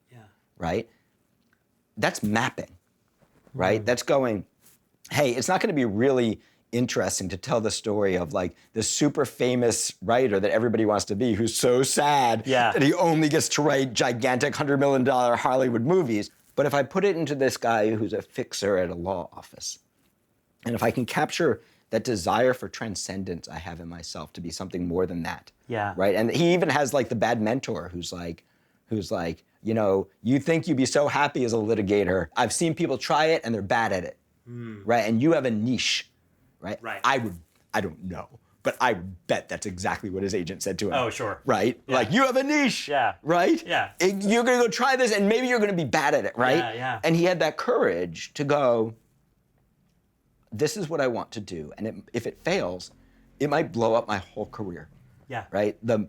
right? That's mapping, right? That's going, hey, it's not going to be really interesting to tell the story of like the super famous writer that everybody wants to be, who's so sad that he only gets to write gigantic $100 million Hollywood movies. But if I put it into this guy who's a fixer at a law office, and if I can capture that desire for transcendence I have in myself to be something more than that, right? And he even has like the bad mentor who's like, you think you'd be so happy as a litigator. I've seen people try it and they're bad at it, right? And you have a niche, right? I don't know, but I bet that's exactly what his agent said to him. Oh, sure. Right? Like, you have a niche, right? Yeah. You're gonna go try this and maybe you're gonna be bad at it, right? Yeah. And he had that courage to go, this is what I want to do. And if it fails, it might blow up my whole career. Yeah. Right? The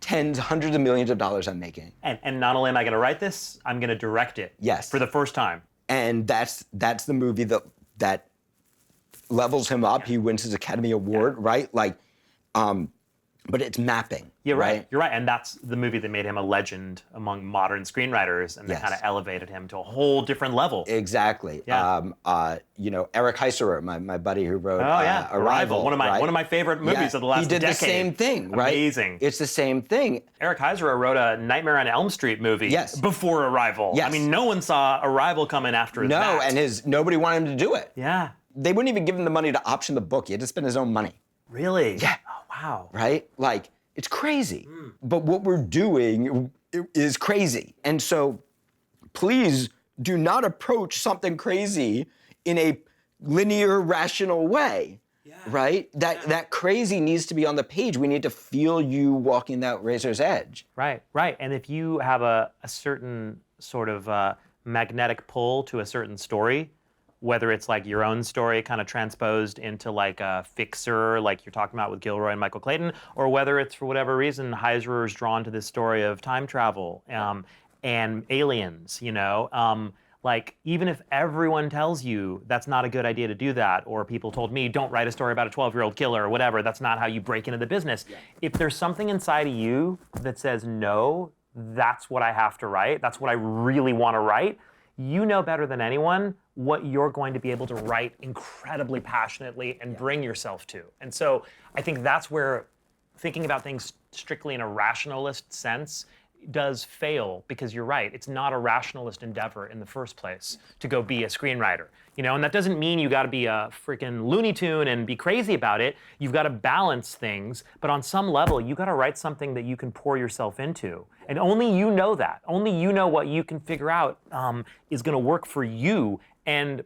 tens, hundreds of millions of dollars I'm making. And not only am I going to write this, I'm going to direct it. Yes. For the first time. And that's the movie that levels him up. He wins his Academy Award, right? Like, but it's mapping. You're right. You're right. And that's the movie that made him a legend among modern screenwriters, and that kind of elevated him to a whole different level. Exactly. Yeah. Eric Heiserer, my buddy who wrote Arrival. One of my favorite movies of the last decade. He did the same thing, right? Amazing. It's the same thing. Eric Heiserer wrote a Nightmare on Elm Street movie before Arrival. Yes. I mean, no one saw Arrival coming after that. No, and nobody wanted him to do it. Yeah. They wouldn't even give him the money to option the book. He had to spend his own money. Really? Yeah. Oh, wow. Right? Like, it's crazy. But what we're doing is crazy. And so please do not approach something crazy in a linear, rational way. Yeah. Right? That crazy needs to be on the page. We need to feel you walking that razor's edge. Right. And if you have a certain sort of magnetic pull to a certain story, whether it's like your own story kind of transposed into like a fixer, like you're talking about with Gilroy and Michael Clayton, or whether it's for whatever reason Heiserer's drawn to this story of time travel and aliens, like even if everyone tells you that's not a good idea to do that, or people told me don't write a story about a 12-year-old killer or whatever, that's not how you break into the business. Yeah. If there's something inside of you that says no, that's what I have to write, that's what I really want to write, you know better than anyone what you're going to be able to write incredibly passionately and bring yourself to. And so I think that's where thinking about things strictly in a rationalist sense does fail, because you're right, it's not a rationalist endeavor in the first place to go be a screenwriter. And that doesn't mean you got to be a freaking Looney Tune and be crazy about it. You've got to balance things, but on some level, you got to write something that you can pour yourself into. And only you know that. Only you know what you can figure out is going to work for you. And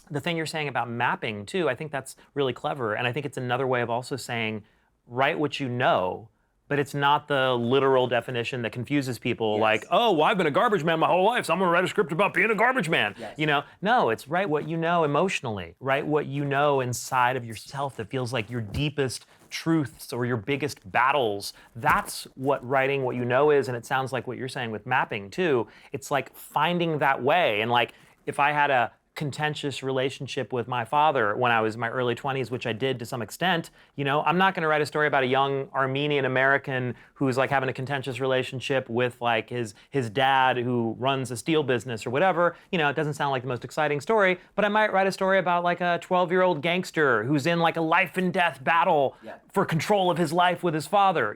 the thing you're saying about mapping, too, I think that's really clever. And I think it's another way of also saying, write what you know, but it's not the literal definition that confuses people, like, oh, well, I've been a garbage man my whole life, so I'm gonna write a script about being a garbage man. Yes. No, it's write what you know emotionally. Write what you know inside of yourself that feels like your deepest truths or your biggest battles. That's what writing what you know is, and it sounds like what you're saying with mapping, too. It's like finding that way. And like, if I had a contentious relationship with my father when I was in my early 20s, which I did to some extent, I'm not going to write a story about a young Armenian American who's like having a contentious relationship with like his dad who runs a steel business or whatever. It doesn't sound like the most exciting story, but I might write a story about like a 12-year-old gangster who's in like a life and death battle for control of his life with his father.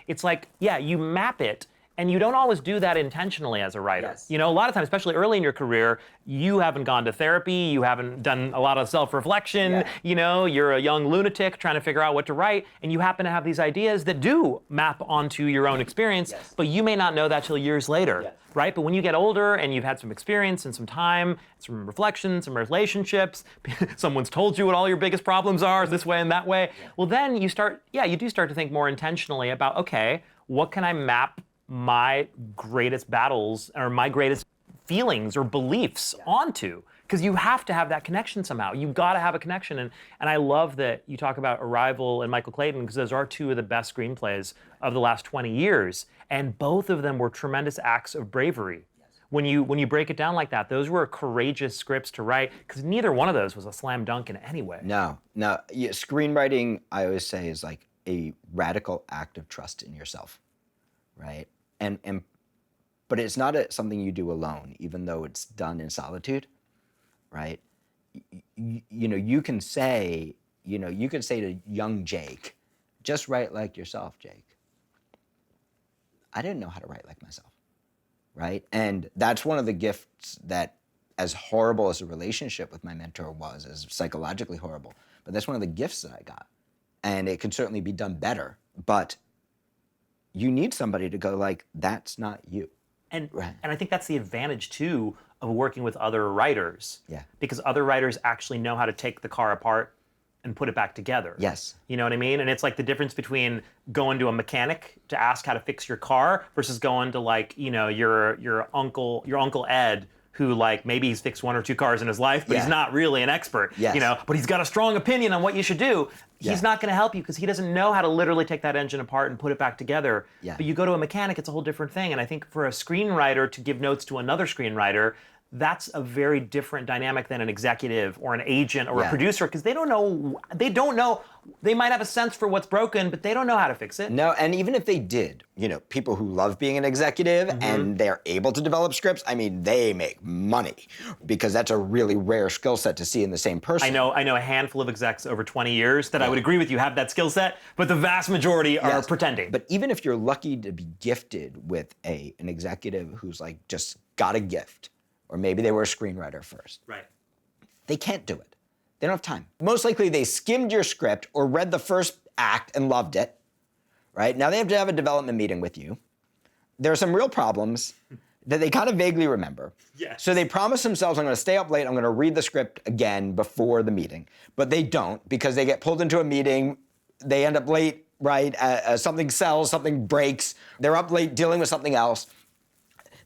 It's like, you map it. And you don't always do that intentionally as a writer. Yes. A lot of times, especially early in your career, you haven't gone to therapy, you haven't done a lot of self-reflection, you're a young lunatic trying to figure out what to write, and you happen to have these ideas that do map onto your own experience, but you may not know that till years later, right? But when you get older and you've had some experience and some time, some reflection, some relationships, someone's told you what all your biggest problems are, this way and that way, well then you do start to think more intentionally about, okay, what can I map my greatest battles or my greatest feelings or beliefs onto? Because you have to have that connection somehow. You've got to have a connection. And I love that you talk about Arrival and Michael Clayton, because those are two of the best screenplays of the last 20 years. And both of them were tremendous acts of bravery. When you break it down like that, those were courageous scripts to write, because neither one of those was a slam dunk in any way. No. Screenwriting, I always say, is like a radical act of trust in yourself, right? But it's not something you do alone, even though it's done in solitude, right? You can say to young Jake, just write like yourself, Jake. I didn't know how to write like myself, right? And that's one of the gifts that, as horrible as the relationship with my mentor was, as psychologically horrible, but that's one of the gifts that I got. And it could certainly be done better, but you need somebody to go like, that's not you. And I think that's the advantage, too, of working with other writers. Yeah. Because other writers actually know how to take the car apart and put it back together. Yes. You know what I mean? And it's like the difference between going to a mechanic to ask how to fix your car versus going to like, your uncle Ed, who like maybe he's fixed 1 or 2 cars in his life, but he's not really an expert, Yes. but he's got a strong opinion on what you should do. He's not going to help you because he doesn't know how to literally take that engine apart and put it back together. Yeah. But you go to a mechanic, it's a whole different thing. And I think for a screenwriter to give notes to another screenwriter, that's a very different dynamic than an executive or an agent or a producer, because they don't know. They might have a sense for what's broken, but they don't know how to fix it. No, and even if they did, people who love being an executive and they're able to develop scripts, I mean, they make money because that's a really rare skill set to see in the same person. I know a handful of execs over 20 years that I would agree with you have that skill set, but the vast majority are pretending. But even if you're lucky to be gifted with an executive who's like just got a gift, or maybe they were a screenwriter first. Right. They can't do it. They don't have time. Most likely they skimmed your script or read the first act and loved it, right? Now they have to have a development meeting with you. There are some real problems that they kind of vaguely remember. Yes. So they promise themselves, I'm gonna stay up late, I'm gonna read the script again before the meeting. But they don't, because they get pulled into a meeting, they end up late, right? Something sells, something breaks, they're up late dealing with something else.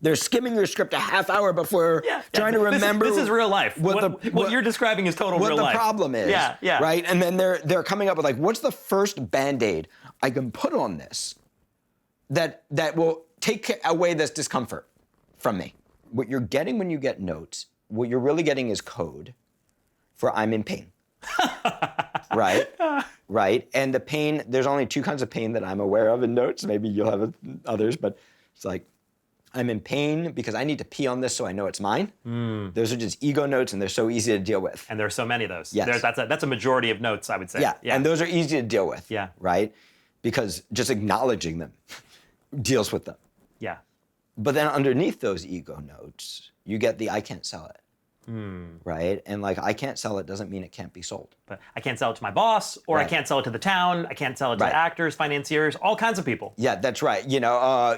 They're skimming your script a half hour before trying to remember. This is real life. What you're describing is total real life. What the problem is. Yeah. Right? And then they're coming up with like, what's the first Band-Aid I can put on this that will take away this discomfort from me? What you're getting when you get notes, what you're really getting is code for I'm in pain. Right? Right? And the pain, there's only 2 kinds of pain that I'm aware of in notes. Maybe you'll have others, but it's like, I'm in pain because I need to pee on this so I know it's mine. Those are just ego notes, and they're so easy to deal with. And there are so many of those. Yes. That's a majority of notes, I would say. Yeah, and those are easy to deal with. Yeah. Right? Because just acknowledging them deals with them. Yeah. But then underneath those ego notes, you get the I can't sell it. Right? And like, I can't sell it doesn't mean it can't be sold. But I can't sell it to my boss, or I can't sell it to the town, I can't sell it to the actors, financiers, all kinds of people. Yeah, that's right.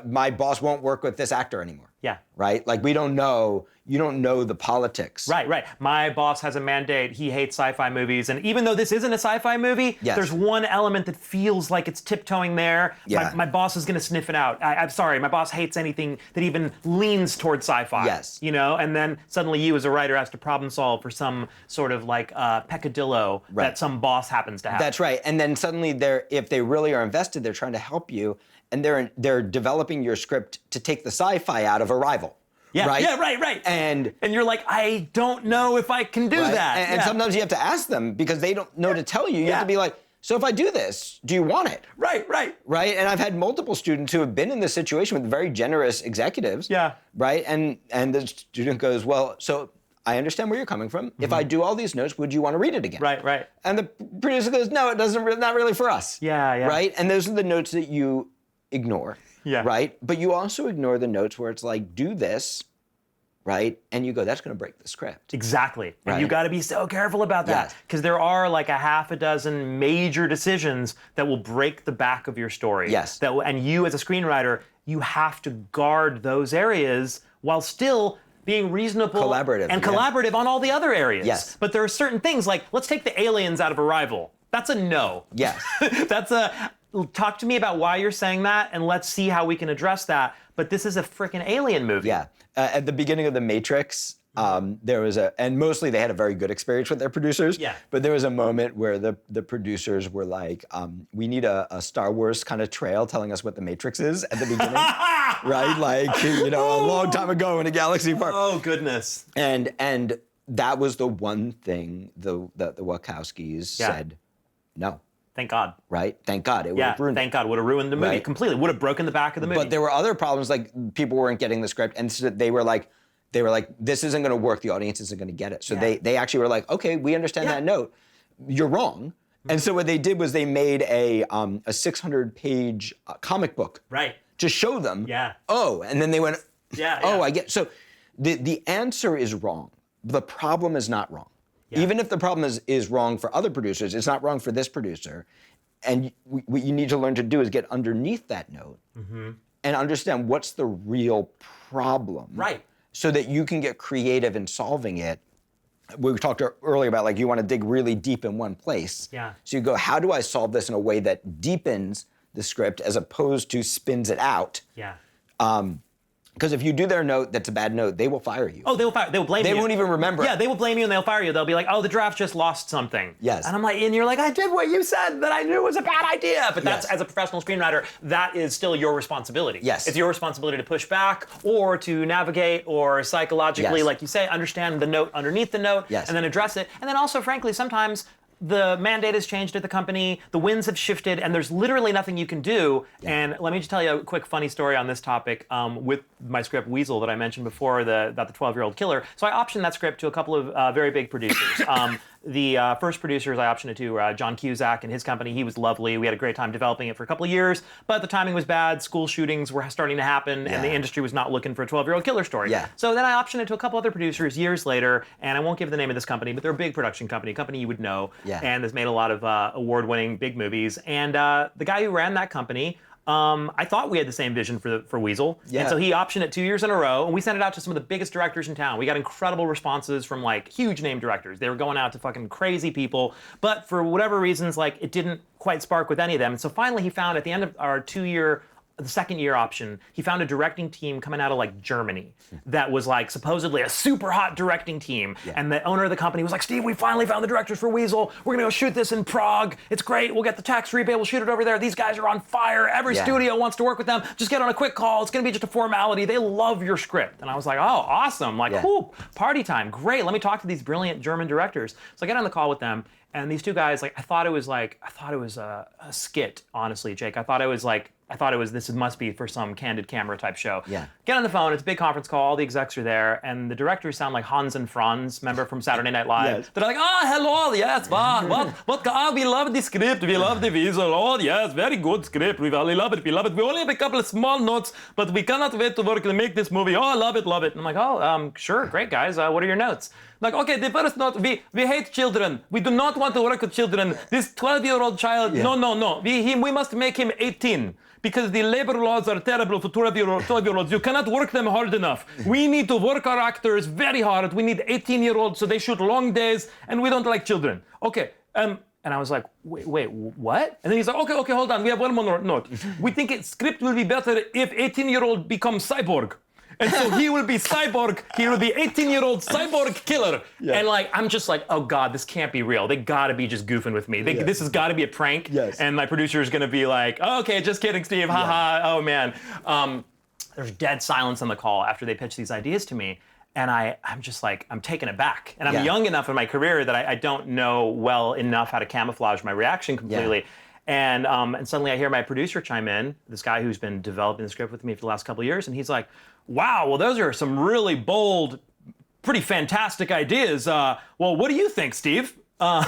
My boss won't work with this actor anymore. Yeah. Right? Like, we don't know, you don't know the politics. Right. My boss has a mandate. He hates sci-fi movies. And even though this isn't a sci-fi movie, there's one element that feels like it's tiptoeing there. Yeah. My boss is going to sniff it out. I'm sorry, my boss hates anything that even leans towards sci-fi. Yes. And then suddenly you as a writer has to problem solve for some sort of like peccadillo that some boss happens to have. That's right. And then suddenly if they really are invested, they're trying to help you, and they're developing your script to take the sci-fi out of Arrival. Yeah, right? Yeah, right. And you're like, I don't know if I can do that. And sometimes you have to ask them because they don't know to tell you. You have to be like, so if I do this, do you want it? Right. Right? And I've had multiple students who have been in this situation with very generous executives. Yeah. Right? And the student goes, well, so I understand where you're coming from. If I do all these notes, would you want to read it again? Right. And the producer goes, no, it doesn't. Not really for us. Yeah. Right? And those are the notes that you ignore. Yeah. Right? But you also ignore the notes where it's like, do this, right? And you go, that's going to break the script. Exactly. Right? And you got to be so careful about that, because there are like a half a dozen major decisions that will break the back of your story. Yes. And you as a screenwriter, you have to guard those areas while still being reasonable collaborative on all the other areas. Yes. But there are certain things like, let's take the aliens out of Arrival. That's a no. Yes. Talk to me about why you're saying that, and let's see how we can address that. But this is a freaking alien movie. Yeah. At the beginning of The Matrix, there was and mostly they had a very good experience with their producers. Yeah. But there was a moment where the producers were like, we need a Star Wars kind of trail telling us what The Matrix is at the beginning. Right? Like, a long time ago in a galaxy far. Oh, goodness. And that was the one thing the Wachowskis said, no. Thank God. Right? Thank God. It would have ruined thank God. Would have ruined the movie completely. Would have broken the back of the movie. But there were other problems, like people weren't getting the script, and so they were like, this isn't going to work. The audience isn't going to get it. So they actually were like, okay, we understand that note. You're wrong. And so what they did was they made a 600-page comic book. Right. To show them. Yeah. Oh, and then they went. Yeah. Oh, I get. So the answer is wrong. The problem is not wrong. Yeah. Even if the problem is wrong for other producers, it's not wrong for this producer. And what you need to learn to do is get underneath that note and understand what's the real problem. Right. So that you can get creative in solving it. We talked earlier about like you want to dig really deep in one place. Yeah. So you go, how do I solve this in a way that deepens the script as opposed to spins it out? Yeah. Because if you do their note that's a bad note, they will fire you. Oh, they will fire. They will blame you. They won't even remember. Yeah, they will blame you and they'll fire you. They'll be like, oh, the draft just lost something. Yes. And I'm like, and you're like, I did what you said that I knew was a bad idea. But that's, as a professional screenwriter, that is still your responsibility. Yes. It's your responsibility to push back or to navigate or psychologically, like you say, understand the note underneath the note and then address it. And then also, frankly, sometimes the mandate has changed at the company, the winds have shifted, and there's literally nothing you can do. And let me just tell you a quick funny story on this topic with my script Weasel that I mentioned before about the 12-year-old killer. So I optioned that script to a couple of very big producers. The first producers I optioned it to, John Cusack and his company. He was lovely. We had a great time developing it for a couple of years, but the timing was bad. School shootings were starting to happen, and the industry was not looking for a 12-year-old killer story. So then I optioned it to a couple other producers years later, and I won't give the name of this company, but they're a big production company, a company you would know, and has made a lot of award-winning big movies. And the guy who ran that company, I thought we had the same vision for Weasel. And so he optioned it 2 years in a row, and we sent it out to some of the biggest directors in town. We got incredible responses from like huge name directors. They were going out to fucking crazy people, but for whatever reasons, like it didn't quite spark with any of them. And so finally he found at the end of our the second year option, he found a directing team coming out of like Germany that was like supposedly a super hot directing team. And the owner of the company was like, Steve, we finally found the directors for Weasel. We're gonna go shoot this in Prague. It's great. We'll get the tax rebate. We'll shoot it over there. These guys are on fire. Every studio wants to work with them. Just get on a quick call. It's gonna be just a formality. They love your script. And I was like, oh, awesome. Like, cool, party time. Great. Let me talk to these brilliant German directors. So I get on the call with them. And these two guys, like, I thought it was a skit, honestly, Jake. I thought it was this must be for some candid camera type show. Get on the phone, it's a big conference call, all the execs are there, and the directors sound like Hans and Franz, remember from Saturday Night Live? They're like, hello, yes, we love the script, we love the visual, oh yes, very good script, we really love it, we only have a couple of small notes, but we cannot wait to work and make this movie, oh, love it. And I'm like, sure, great guys, what are your notes? Like, okay, the first note, we hate children. We do not want to work with children. This 12-year-old child, no. We must make him 18 because the labor laws are terrible for 12-year-olds. You cannot work them hard enough. We need to work our actors very hard. We need 18-year-olds so they shoot long days, and we don't like children. Okay, and I was like, wait, what? And then he's like, okay, hold on. We have one more note. We think script will be better if 18-year-old becomes cyborg. And so he will be cyborg, he will be 18-year-old cyborg killer. And like, I'm just like, oh God, this can't be real. They gotta be just goofing with me. This has gotta be a prank. And my producer is gonna be like, oh, okay, just kidding, Steve, haha, oh man. There's dead silence on the call after they pitch these ideas to me. And I'm just like, I'm taken aback. And I'm young enough in my career that I don't know well enough how to camouflage my reaction completely. And suddenly I hear my producer chime in, this guy who's been developing the script with me for the last couple of years, and he's like, wow, well, those are some really bold, pretty fantastic ideas. Well, what do you think, Steve? And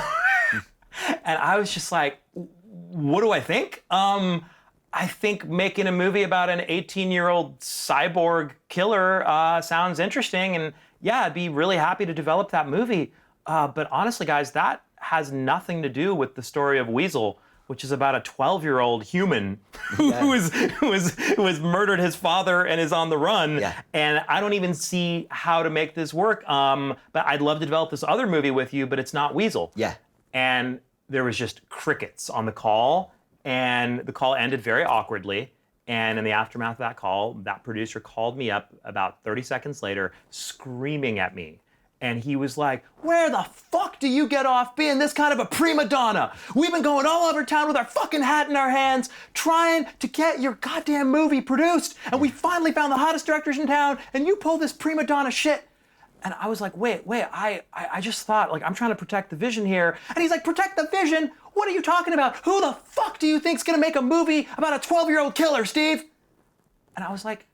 I was just like, what do I think? I think making a movie about an 18-year-old cyborg killer sounds interesting, and yeah, I'd be really happy to develop that movie. But honestly, guys, that has nothing to do with the story of Weasel, which is about a 12-year-old human who has murdered his father and is on the run. And I don't even see how to make this work. But I'd love to develop this other movie with you, but it's not Weasel. And there was just crickets on the call, and the call ended very awkwardly. And in the aftermath of that call, that producer called me up about 30 seconds later, screaming at me. And he was like, where the fuck do you get off being this kind of a prima donna? We've been going all over town with our fucking hat in our hands, trying to get your goddamn movie produced. And we finally found the hottest directors in town, and you pull this prima donna shit. And I was like, wait, I just thought, like, I'm trying to protect the vision here. And he's like, protect the vision? What are you talking about? Who the fuck do you think's gonna make a movie about a 12-year-old killer, Steve? And I was like,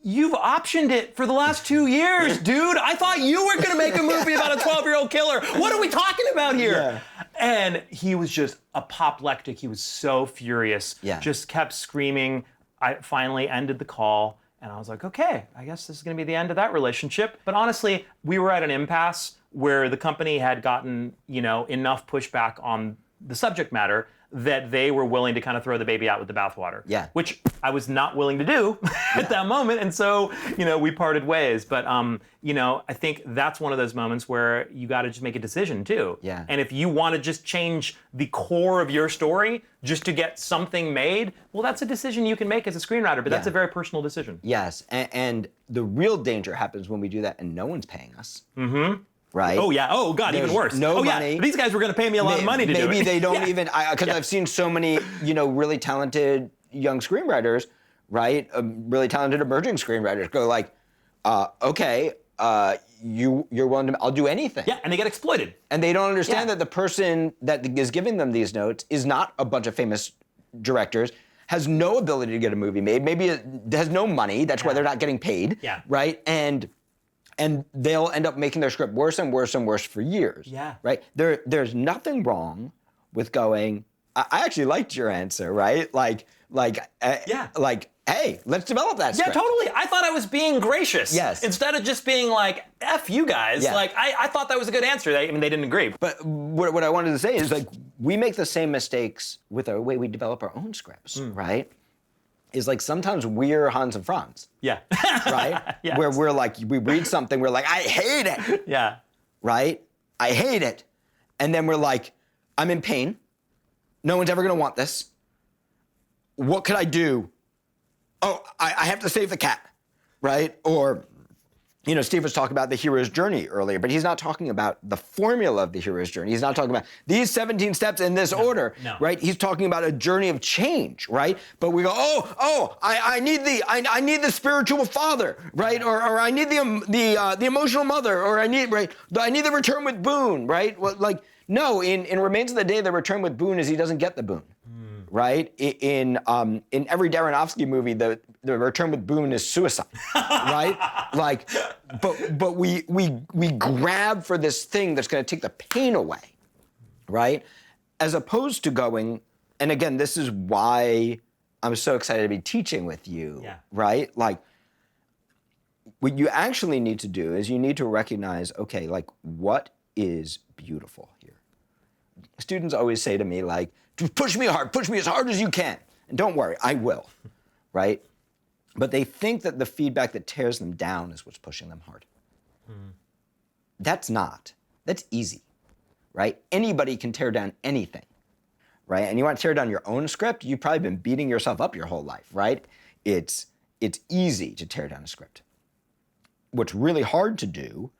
you've optioned it for the last 2 years, dude. I thought you were gonna make a movie about a 12-year-old killer. What are we talking about here? And he was just apoplectic. He was so furious. Just kept screaming. I finally ended the call, and I was like, okay, I guess this is gonna be the end of that relationship. But honestly, we were at an impasse where the company had gotten, enough pushback on the subject matter that they were willing to kind of throw the baby out with the bathwater. Yeah. Which I was not willing to do at that moment. And so, we parted ways. But, I think that's one of those moments where you got to just make a decision too. Yeah. And if you want to just change the core of your story just to get something made, well, that's a decision you can make as a screenwriter, but that's a very personal decision. Yes. And the real danger happens when we do that and no one's paying us. Mm-hmm. Right? Oh, yeah. Oh, God, even worse. No money. Yeah. These guys were going to pay me a lot of money to do it. Maybe they don't even, because I've seen so many, really talented young screenwriters, right? Really talented emerging screenwriters go like, okay, you're willing to, I'll do anything. Yeah, and they get exploited. And they don't understand that the person that is giving them these notes is not a bunch of famous directors, has no ability to get a movie made, maybe it has no money, that's why they're not getting paid, right? And they'll end up making their script worse and worse and worse for years. Yeah. Right? There's nothing wrong with going, I actually liked your answer, right? Like, hey, let's develop that script. Yeah, totally. I thought I was being gracious. Yes. Instead of just being like, F you guys. Yeah. Like, I thought that was a good answer. They didn't agree. But what I wanted to say is, like, we make the same mistakes with our way we develop our own scripts, right? Is like sometimes we're Hans and Franz. Yeah. Right? Yes. Where we're like, we read something, we're like, I hate it. Yeah. Right? I hate it. And then we're like, I'm in pain. No one's ever gonna want this. What could I do? Oh, I have to save the cat, right? Or, Steve was talking about the hero's journey earlier, but he's not talking about the formula of the hero's journey. He's not talking about these 17 steps in this order, right? He's talking about a journey of change, right? But we go, I need the spiritual father, right? Or I need the emotional mother, or I need the return with boon, right? Well, like, no, in Remains of the Day, the return with boon is he doesn't get the boon. Right? In every Aronofsky movie, the return with boon is suicide, right? Like, but we grab for this thing that's going to take the pain away, right? As opposed to going, and again, this is why I'm so excited to be teaching with you, right? Like, what you actually need to do is you need to recognize, okay, like, what is beautiful here? Students always say to me, like, push me hard, push me as hard as you can. And don't worry, I will, right? But they think that the feedback that tears them down is what's pushing them hard. That's not. That's easy, right? Anybody can tear down anything, right? And you want to tear down your own script, you've probably been beating yourself up your whole life, right? It's easy to tear down a script. What's really hard to do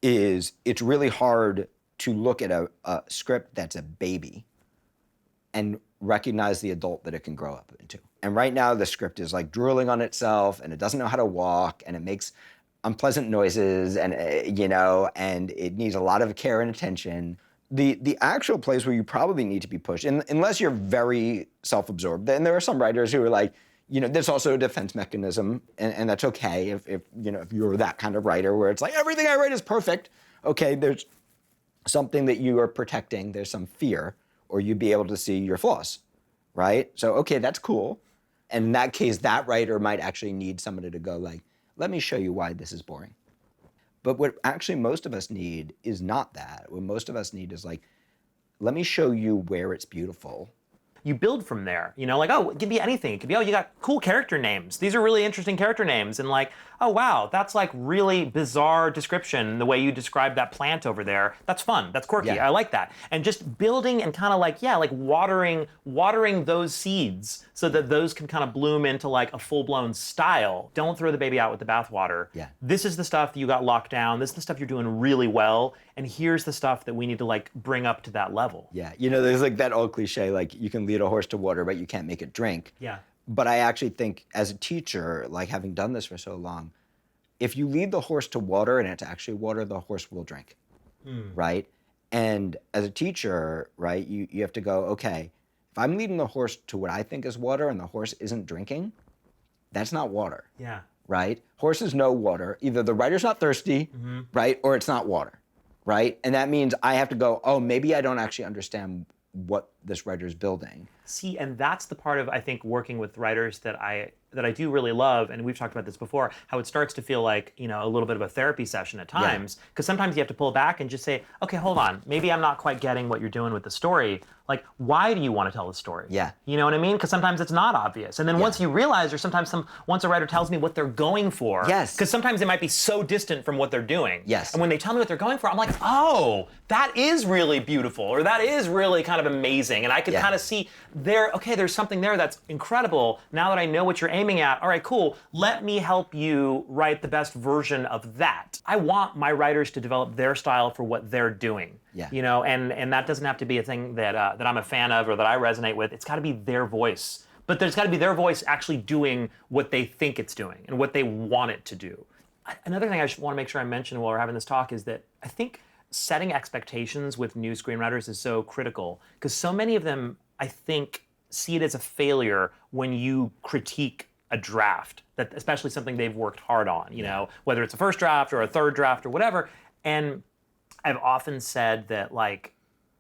is it's really hard to look at a script that's a baby and recognize the adult that it can grow up into. And right now the script is like drooling on itself and it doesn't know how to walk and it makes unpleasant noises and, and it needs a lot of care and attention. The actual place where you probably need to be pushed, unless you're very self-absorbed, and there are some writers who are like, there's also a defense mechanism, and that's okay if you're that kind of writer where it's like, everything I write is perfect. Okay, there's something that you are protecting, there's some fear, or you'd be able to see your flaws, right? So, okay, that's cool. And in that case, that writer might actually need somebody to go like, let me show you why this is boring. But what actually most of us need is not that. What most of us need is like, let me show you where it's beautiful. You build from there, like, oh, it could be anything. It could be, oh, you got cool character names. These are really interesting character names. And like, oh, wow, that's like really bizarre description, the way you described that plant over there. That's fun. That's quirky. Yeah. I like that. And just building and kind of like, like watering those seeds so that those can kind of bloom into like a full-blown style. Don't throw the baby out with the bathwater. Yeah. This is the stuff that you got locked down. This is the stuff you're doing really well. And here's the stuff that we need to like bring up to that level. Yeah, there's like that old cliche, like you can lead a horse to water, but you can't make it drink. Yeah. But I actually think as a teacher, like having done this for so long, if you lead the horse to water and it's actually water, the horse will drink, right? And as a teacher, right, you have to go, okay, if I'm leading the horse to what I think is water and the horse isn't drinking, that's not water. Yeah. Right? Horses know water. Either the writer's not thirsty, right, or it's not water, right? And that means I have to go, oh, maybe I don't actually understand what this writer's building. See, and that's the part of, I think, working with writers that I do really love, and we've talked about this before, how it starts to feel like, a little bit of a therapy session at times, because sometimes you have to pull back and just say, okay, hold on, maybe I'm not quite getting what you're doing with the story. like, why do you want to tell the story? Yeah. You know what I mean? Because sometimes it's not obvious. And then once you realize, or once a writer tells me what they're going for. Yes. Because sometimes they might be so distant from what they're doing. Yes. And when they tell me what they're going for, I'm like, oh, that is really beautiful, or that is really kind of amazing. And I could kind of see there's something there that's incredible. Now that I know what you're aiming at, all right, cool. Let me help you write the best version of that. I want my writers to develop their style for what they're doing. Yeah. You know, and that doesn't have to be a thing that I'm a fan of or that I resonate with. It's got to be their voice. But there's got to be their voice actually doing what they think it's doing and what they want it to do. Another thing I just want to make sure I mention while we're having this talk is that I think setting expectations with new screenwriters is so critical, because so many of them, I think, see it as a failure when you critique a draft, that especially something they've worked hard on, you know, whether it's a first draft or a third draft or whatever. And I've often said that, like,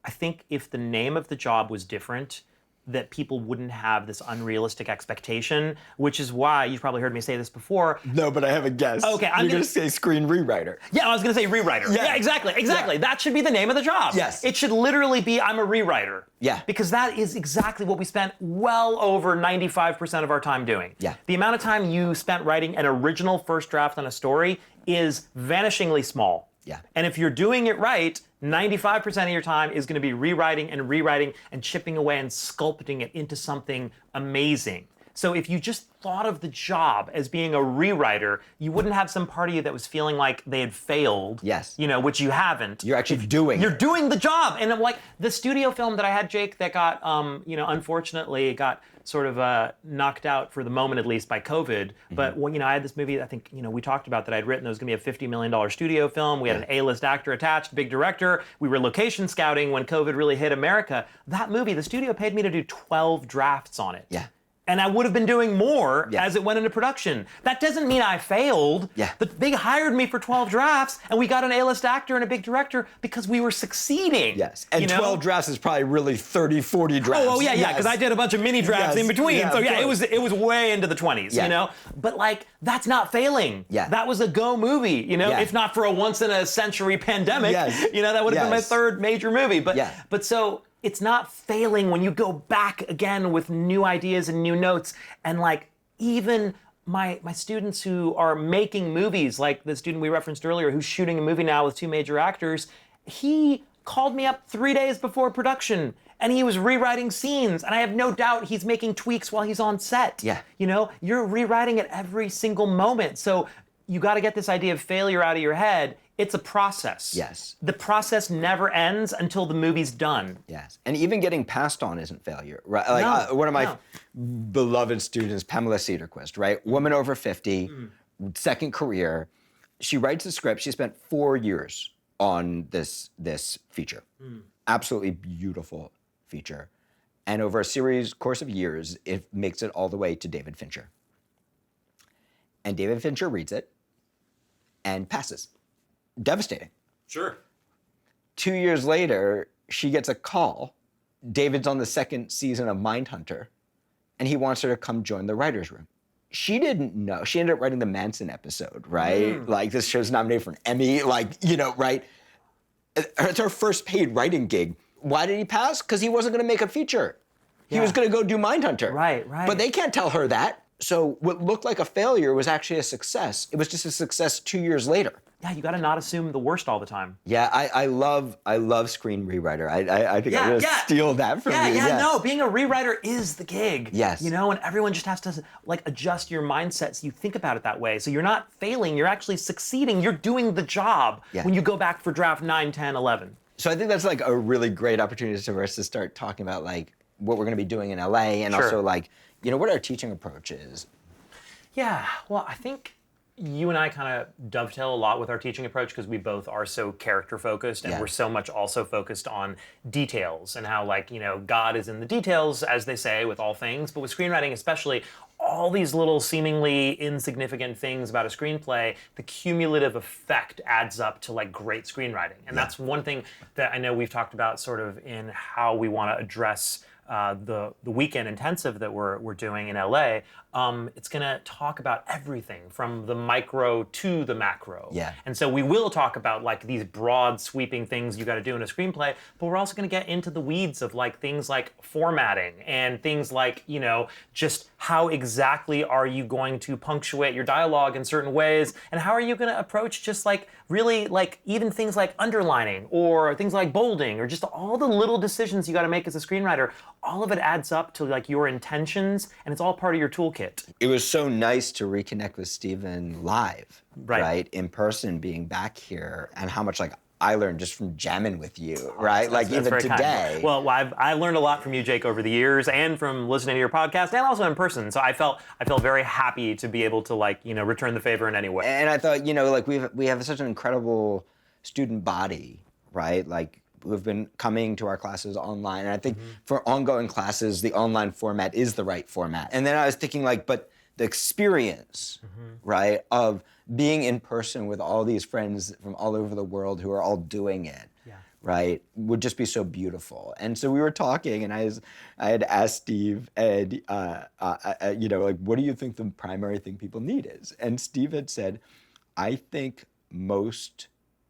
I think if the name of the job was different, that people wouldn't have this unrealistic expectation, which is why you've probably heard me say this before. No, but I have a guess. Okay, You're going to say screen rewriter. Yeah, I was going to say rewriter. Yeah, exactly. Yeah. That should be the name of the job. Yes. It should literally be, I'm a rewriter. Yeah. Because that is exactly what we spent well over 95% of our time doing. Yeah. The amount of time you spent writing an original first draft on a story is vanishingly small. Yeah. And if you're doing it right, 95% of your time is going to be rewriting and chipping away and sculpting it into something amazing. So if you just thought of the job as being a rewriter, you wouldn't have some part of you that was feeling like they had failed. Yes. You know, which you haven't. You're actually doing You're it. doing the job. And I'm like, the studio film that I had, Jake, that got, unfortunately, got sort of knocked out for the moment, at least, by COVID. But when, I had this movie, I think, we talked about that I'd written. It was going to be a $50 million studio film. We had an A-list actor attached, big director. We were location scouting when COVID really hit America. That movie, the studio paid me to do 12 drafts on it. Yeah. And I would have been doing more as it went into production. That doesn't mean I failed. Yeah. But they hired me for 12 drafts, and we got an A-list actor and a big director because we were succeeding. Yes. And 12 drafts is probably really 30, 40 drafts. Oh yeah, because I did a bunch of mini drafts in between. Yeah, so it was way into the 20s, But like, that's not failing. Yeah. That was a go movie, if not for a once in a century pandemic. Yes. That would have been my third major movie. But so it's not failing when you go back again with new ideas and new notes. And like, even my students who are making movies, like the student we referenced earlier who's shooting a movie now with 2 major actors, he called me up 3 days before production and he was rewriting scenes, and I have no doubt he's making tweaks while he's on set. Yeah. You're rewriting at every single moment. So you got to get this idea of failure out of your head. It's a process. Yes. The process never ends until the movie's done. Yes. And even getting passed on isn't failure, right? Like one of my beloved students, Pamela Cedarquist, right? Woman over 50, second career. She writes the script. She spent 4 years on this feature. Absolutely beautiful feature. And over a course of years, it makes it all the way to David Fincher. And David Fincher reads it and passes. Devastating. Sure. 2 years later, she gets a call. David's on the second season of Mindhunter, and he wants her to come join the writer's room. She didn't know. She ended up writing the Manson episode, right? Like, this show's nominated for an Emmy, right? It's her first paid writing gig. Why did he pass? Because he wasn't going to make a feature. He was going to go do Mindhunter. Right. But they can't tell her that. So what looked like a failure was actually a success. It was just a success 2 years later. Yeah, you got to not assume the worst all the time. Yeah, I love Screen Rewriter. I think I'm going to steal that from you. No, being a rewriter is the gig. Yes. And everyone just has to adjust your mindset so you think about it that way. So you're not failing, you're actually succeeding. You're doing the job when you go back for draft 9, 10, 11. So I think that's a really great opportunity for us to start talking about what we're going to be doing in LA and also what our teaching approach is. Yeah, well, I think you and I kind of dovetail a lot with our teaching approach because we both are so character focused and we're so much also focused on details and how God is in the details, as they say, with all things. But with screenwriting especially, all these little seemingly insignificant things about a screenplay, the cumulative effect adds up to great screenwriting. And that's one thing that I know we've talked about sort of in how we want to address the weekend intensive that we're doing in LA. it's going to talk about everything from the micro to the macro. Yeah. And so we will talk about like these broad sweeping things you got to do in a screenplay, but we're also going to get into the weeds of like things like formatting and things like, you know, just how exactly are you going to punctuate your dialogue in certain ways, and how are you going to approach just like really like even things like underlining or things like bolding or just all the little decisions you got to make as a screenwriter. All of it adds up to like your intentions, and it's all part of your toolkit. It was so nice to reconnect with Steven live, right? In person, being back here, and how much like I learned just from jamming with you, right? Like even today. Well, I learned a lot from you, Jake, over the years, and from listening to your podcast, and also in person. So I felt very happy to be able to like, you know, return the favor in any way. And I thought, you know, like we have such an incredible student body, right? Like who've been coming to our classes online, and I think for ongoing classes, the online format is the right format. And then I was thinking like, but the experience, right, of being in person with all these friends from all over the world who are all doing it, right, would just be so beautiful. And so we were talking, and I had asked Steve, and you know, like, what do you think the primary thing people need is? And Steve had said, I think most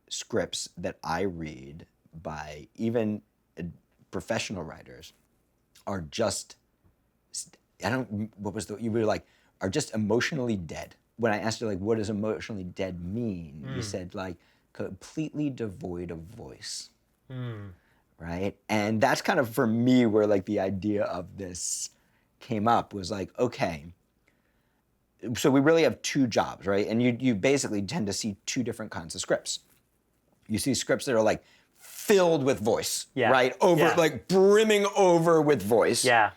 scripts that I read by even professional writers are just, you were like, are just emotionally dead. When I asked her, like, what does emotionally dead mean? You said, like, completely devoid of voice, right? And that's kind of, for me, where, like, the idea of this came up was like, okay, so we really have two jobs, right? And you basically tend to see two different kinds of scripts. You see scripts that are, like, filled with voice, right? Like, brimming over with voice. Yeah.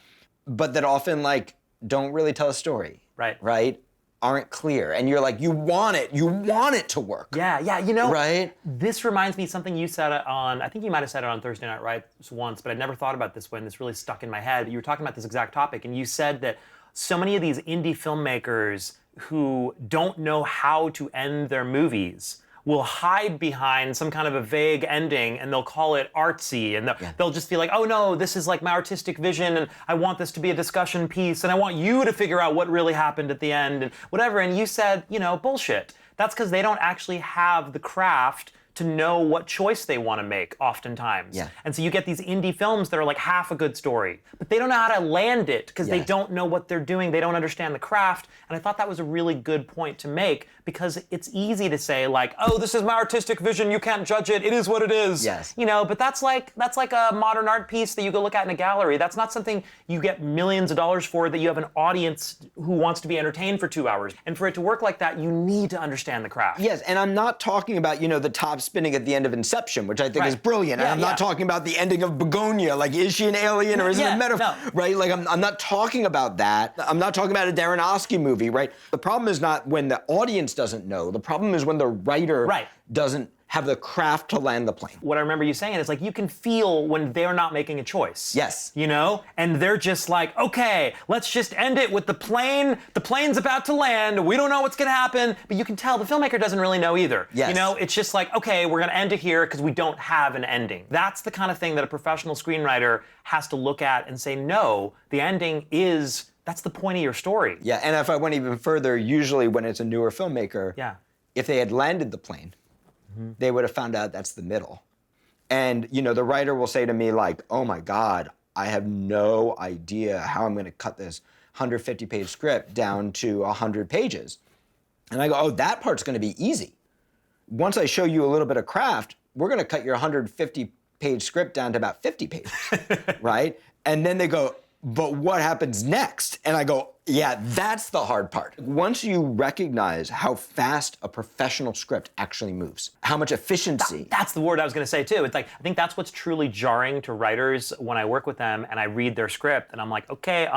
But that often, like, don't really tell a story. Right? Aren't clear. And you're like, you want it to work. Yeah, you know, right? This reminds me of something you said on, I think you might have said it on Thursday Night Writes once, but I'd never thought about this when this really stuck in my head. You were talking about this exact topic, and you said that so many of these indie filmmakers who don't know how to end their movies will hide behind some kind of a vague ending, and they'll call it artsy, and they'll just be like, oh no, this is like my artistic vision, and I want this to be a discussion piece, and I want you to figure out what really happened at the end, and whatever. And you said, you know, bullshit. That's because they don't actually have the craft to know what choice they want to make oftentimes. And so you get these indie films that are like half a good story, but they don't know how to land it because they don't know what they're doing. They don't understand the craft. And I thought that was a really good point to make, because it's easy to say like, oh, this is my artistic vision, you can't judge it, it is what it is. You know, but that's like a modern art piece that you go look at in a gallery. That's not something you get millions of dollars for, that you have an audience who wants to be entertained for 2 hours. And for it to work like that, you need to understand the craft. Yes, and I'm not talking about, you know, the top spinning at the end of Inception, which I think is brilliant. And I'm not talking about the ending of Begonia, like, is she an alien or is it a metaphor? Right? Like, I'm not talking about that. I'm not talking about a Darren Aronofsky movie, right? The problem is not when the audience doesn't know. The problem is when the writer doesn't have the craft to land the plane. What I remember you saying is like, you can feel when they're not making a choice. You know? And they're just like, okay, let's just end it with the plane. The plane's about to land. We don't know what's gonna happen. But you can tell the filmmaker doesn't really know either. You know, it's just like, okay, we're gonna end it here because we don't have an ending. That's the kind of thing that a professional screenwriter has to look at and say, no, the ending is, that's the point of your story. And if I went even further, usually when it's a newer filmmaker, if they had landed the plane, they would have found out that's the middle. And, you know, the writer will say to me like, oh my God, I have no idea how I'm gonna cut this 150-page script down to 100 pages. And I go, oh, that part's gonna be easy. Once I show you a little bit of craft, we're gonna cut your 150-page script down to about 50 pages, right? And then they go, but what happens next? And I go, yeah, that's the hard part. Once you recognize how fast a professional script actually moves, how much efficiency. That's the word I was gonna say too. It's like, I think that's what's truly jarring to writers when I work with them and I read their script and I'm like, okay,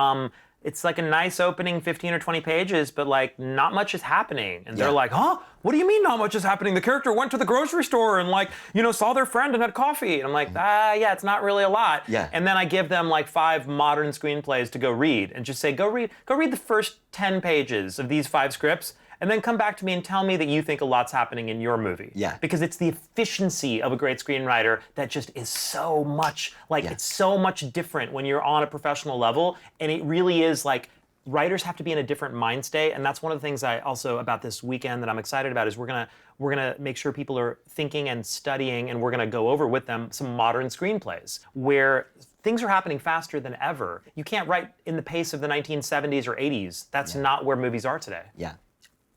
it's like a nice opening 15 or 20 pages, but like not much is happening. And they're like, huh? What do you mean not much is happening? The character went to the grocery store and like, you know, saw their friend and had coffee. And I'm like, yeah, it's not really a lot. And then I give them like 5 modern screenplays to go read and just say, go read the first 10 pages of these 5 scripts, and then come back to me and tell me that you think a lot's happening in your movie. Because it's the efficiency of a great screenwriter that just is so much, like it's so much different when you're on a professional level, and it really is like writers have to be in a different mind state, and that's one of the things I also about this weekend that I'm excited about is we're gonna make sure people are thinking and studying, and we're gonna go over with them some modern screenplays where things are happening faster than ever. You can't write in the pace of the 1970s or 80s. That's not where movies are today. Yeah.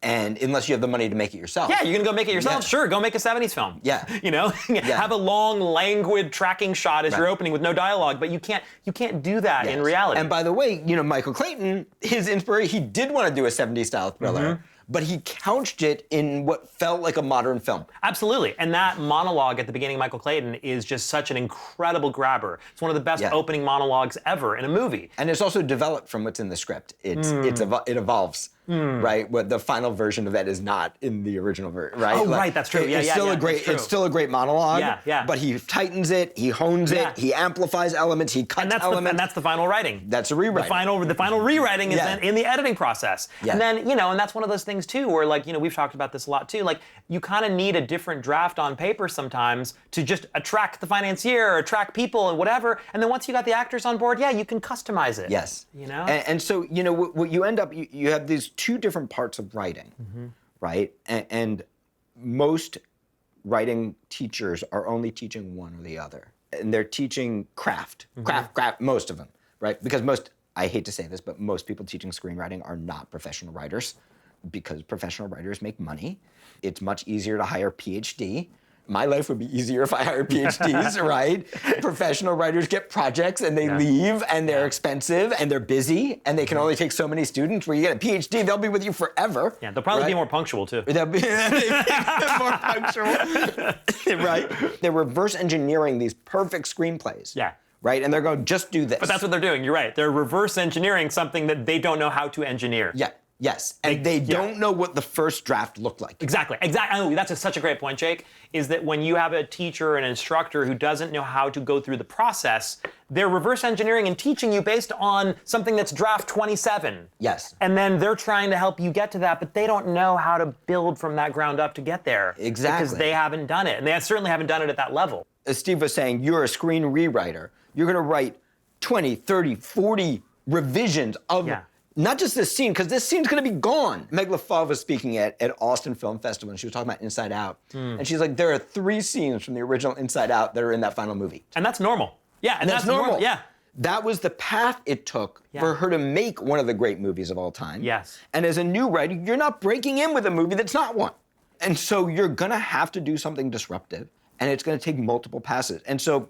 And unless you have the money to make it yourself. Yeah, you're gonna go make it yourself? Yeah. Sure, go make a 70s film. Yeah. You know? Have a long, languid tracking shot as you're opening with no dialogue, but you can't do that in reality. And by the way, Michael Clayton, his inspiration, he did want to do a 70s style thriller, but he couched it in what felt like a modern film. Absolutely. And that monologue at the beginning of Michael Clayton is just such an incredible grabber. It's one of the best opening monologues ever in a movie. And it's also developed from what's in the script. It evolves. Right, what the final version of that is not in the original version, right? Oh, right, that's true. It's still a great monologue. Yeah. But he tightens it, he hones it, he amplifies elements, he cuts elements. And that's the final writing. That's a rewrite. The final rewriting is then in the editing process. Yeah. And then, and that's one of those things too, where we've talked about this a lot too. Like, you kind of need a different draft on paper sometimes to just attract the financier, or attract people, and whatever. And then once you got the actors on board, you can customize it. Yes. And so, what you end up, you have these two different parts of writing, right? And most writing teachers are only teaching one or the other. And they're teaching craft, most of them, right? Because I hate to say this, but most people teaching screenwriting are not professional writers, because professional writers make money. It's much easier to hire PhD. My life would be easier if I hired PhDs, right? Professional writers get projects and they leave, and they're expensive and they're busy, and they can only take so many students. Where you get a PhD, they'll be with you forever. Yeah, they'll probably be more punctual too. They'll be more punctual, right? They're reverse engineering these perfect screenplays. Yeah. Right, and they're going, just do this. But that's what they're doing. You're right. They're reverse engineering something that they don't know how to engineer. Yeah. Yes, and they don't know what the first draft looked like. Exactly. Oh, that's such a great point, Jake, is that when you have a teacher, an instructor who doesn't know how to go through the process, they're reverse engineering and teaching you based on something that's draft 27. Yes. And then they're trying to help you get to that, but they don't know how to build from that ground up to get there. Exactly. Because they haven't done it, and they certainly haven't done it at that level. As Steve was saying, you're a screen rewriter. You're going to write 20, 30, 40 revisions of not just this scene, because this scene's going to be gone. Meg LaFave was speaking at Austin Film Festival, and she was talking about Inside Out. And she's like, there are 3 scenes from the original Inside Out that are in that final movie. And that's normal. Yeah, and that's normal. Yeah. That was the path it took for her to make one of the great movies of all time. Yes. And as a new writer, you're not breaking in with a movie that's not one. And so you're going to have to do something disruptive, and it's going to take multiple passes. And so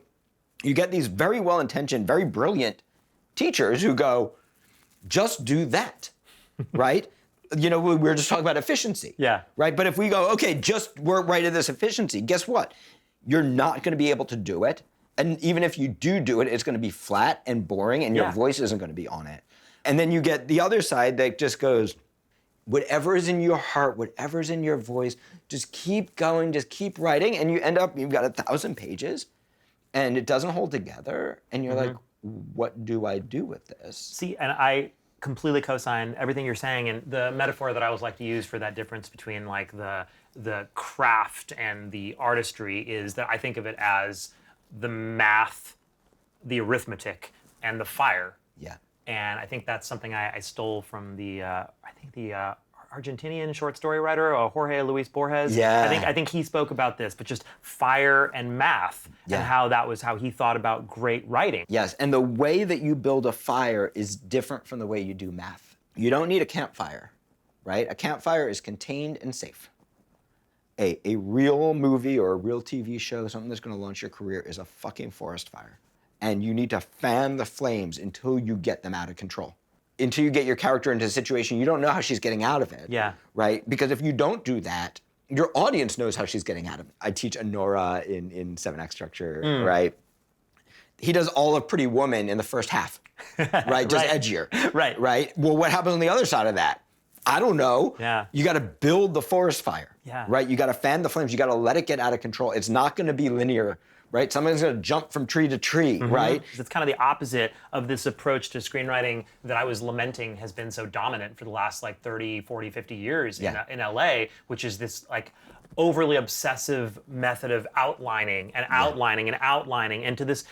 you get these very well-intentioned, very brilliant teachers who go, just do that, right? We were just talking about efficiency. Yeah. Right? But if we go, okay, just work right at this efficiency, guess what? You're not going to be able to do it. And even if you do it, it's going to be flat and boring, and your voice isn't going to be on it. And then you get the other side that just goes, whatever is in your heart, whatever is in your voice, just keep going, just keep writing, and you end up, you've got 1,000 pages, and it doesn't hold together, and you're like, what do I do with this? See, and I completely co-sign everything you're saying, and the metaphor that I always like to use for that difference between like the craft and the artistry is that I think of it as the math, the arithmetic, and the fire. Yeah. And I think that's something I stole from the Argentinian short story writer, Jorge Luis Borges. Yeah. I think he spoke about this, but just fire and math, and how that was how he thought about great writing. Yes, and the way that you build a fire is different from the way you do math. You don't need a campfire, right? A campfire is contained and safe. A real movie or a real TV show, something that's going to launch your career, is a fucking forest fire. And you need to fan the flames until you get them out of control. Until you get your character into a situation you don't know how she's getting out of it. Yeah. Right? Because if you don't do that, your audience knows how she's getting out of it. I teach Honora in 7-Act Structure, right? He does all of Pretty Woman in the first half, right? Just edgier. Right. Right? Well, what happens on the other side of that? I don't know. Yeah. You got to build the forest fire. Yeah. Right? You got to fan the flames. You got to let it get out of control. It's not going to be linear. Right? Somebody's going to jump from tree to tree, right? It's kind of the opposite of this approach to screenwriting that I was lamenting has been so dominant for the last like 30, 40, 50 years in LA, which is this like overly obsessive method of outlining and outlining and outlining, and to this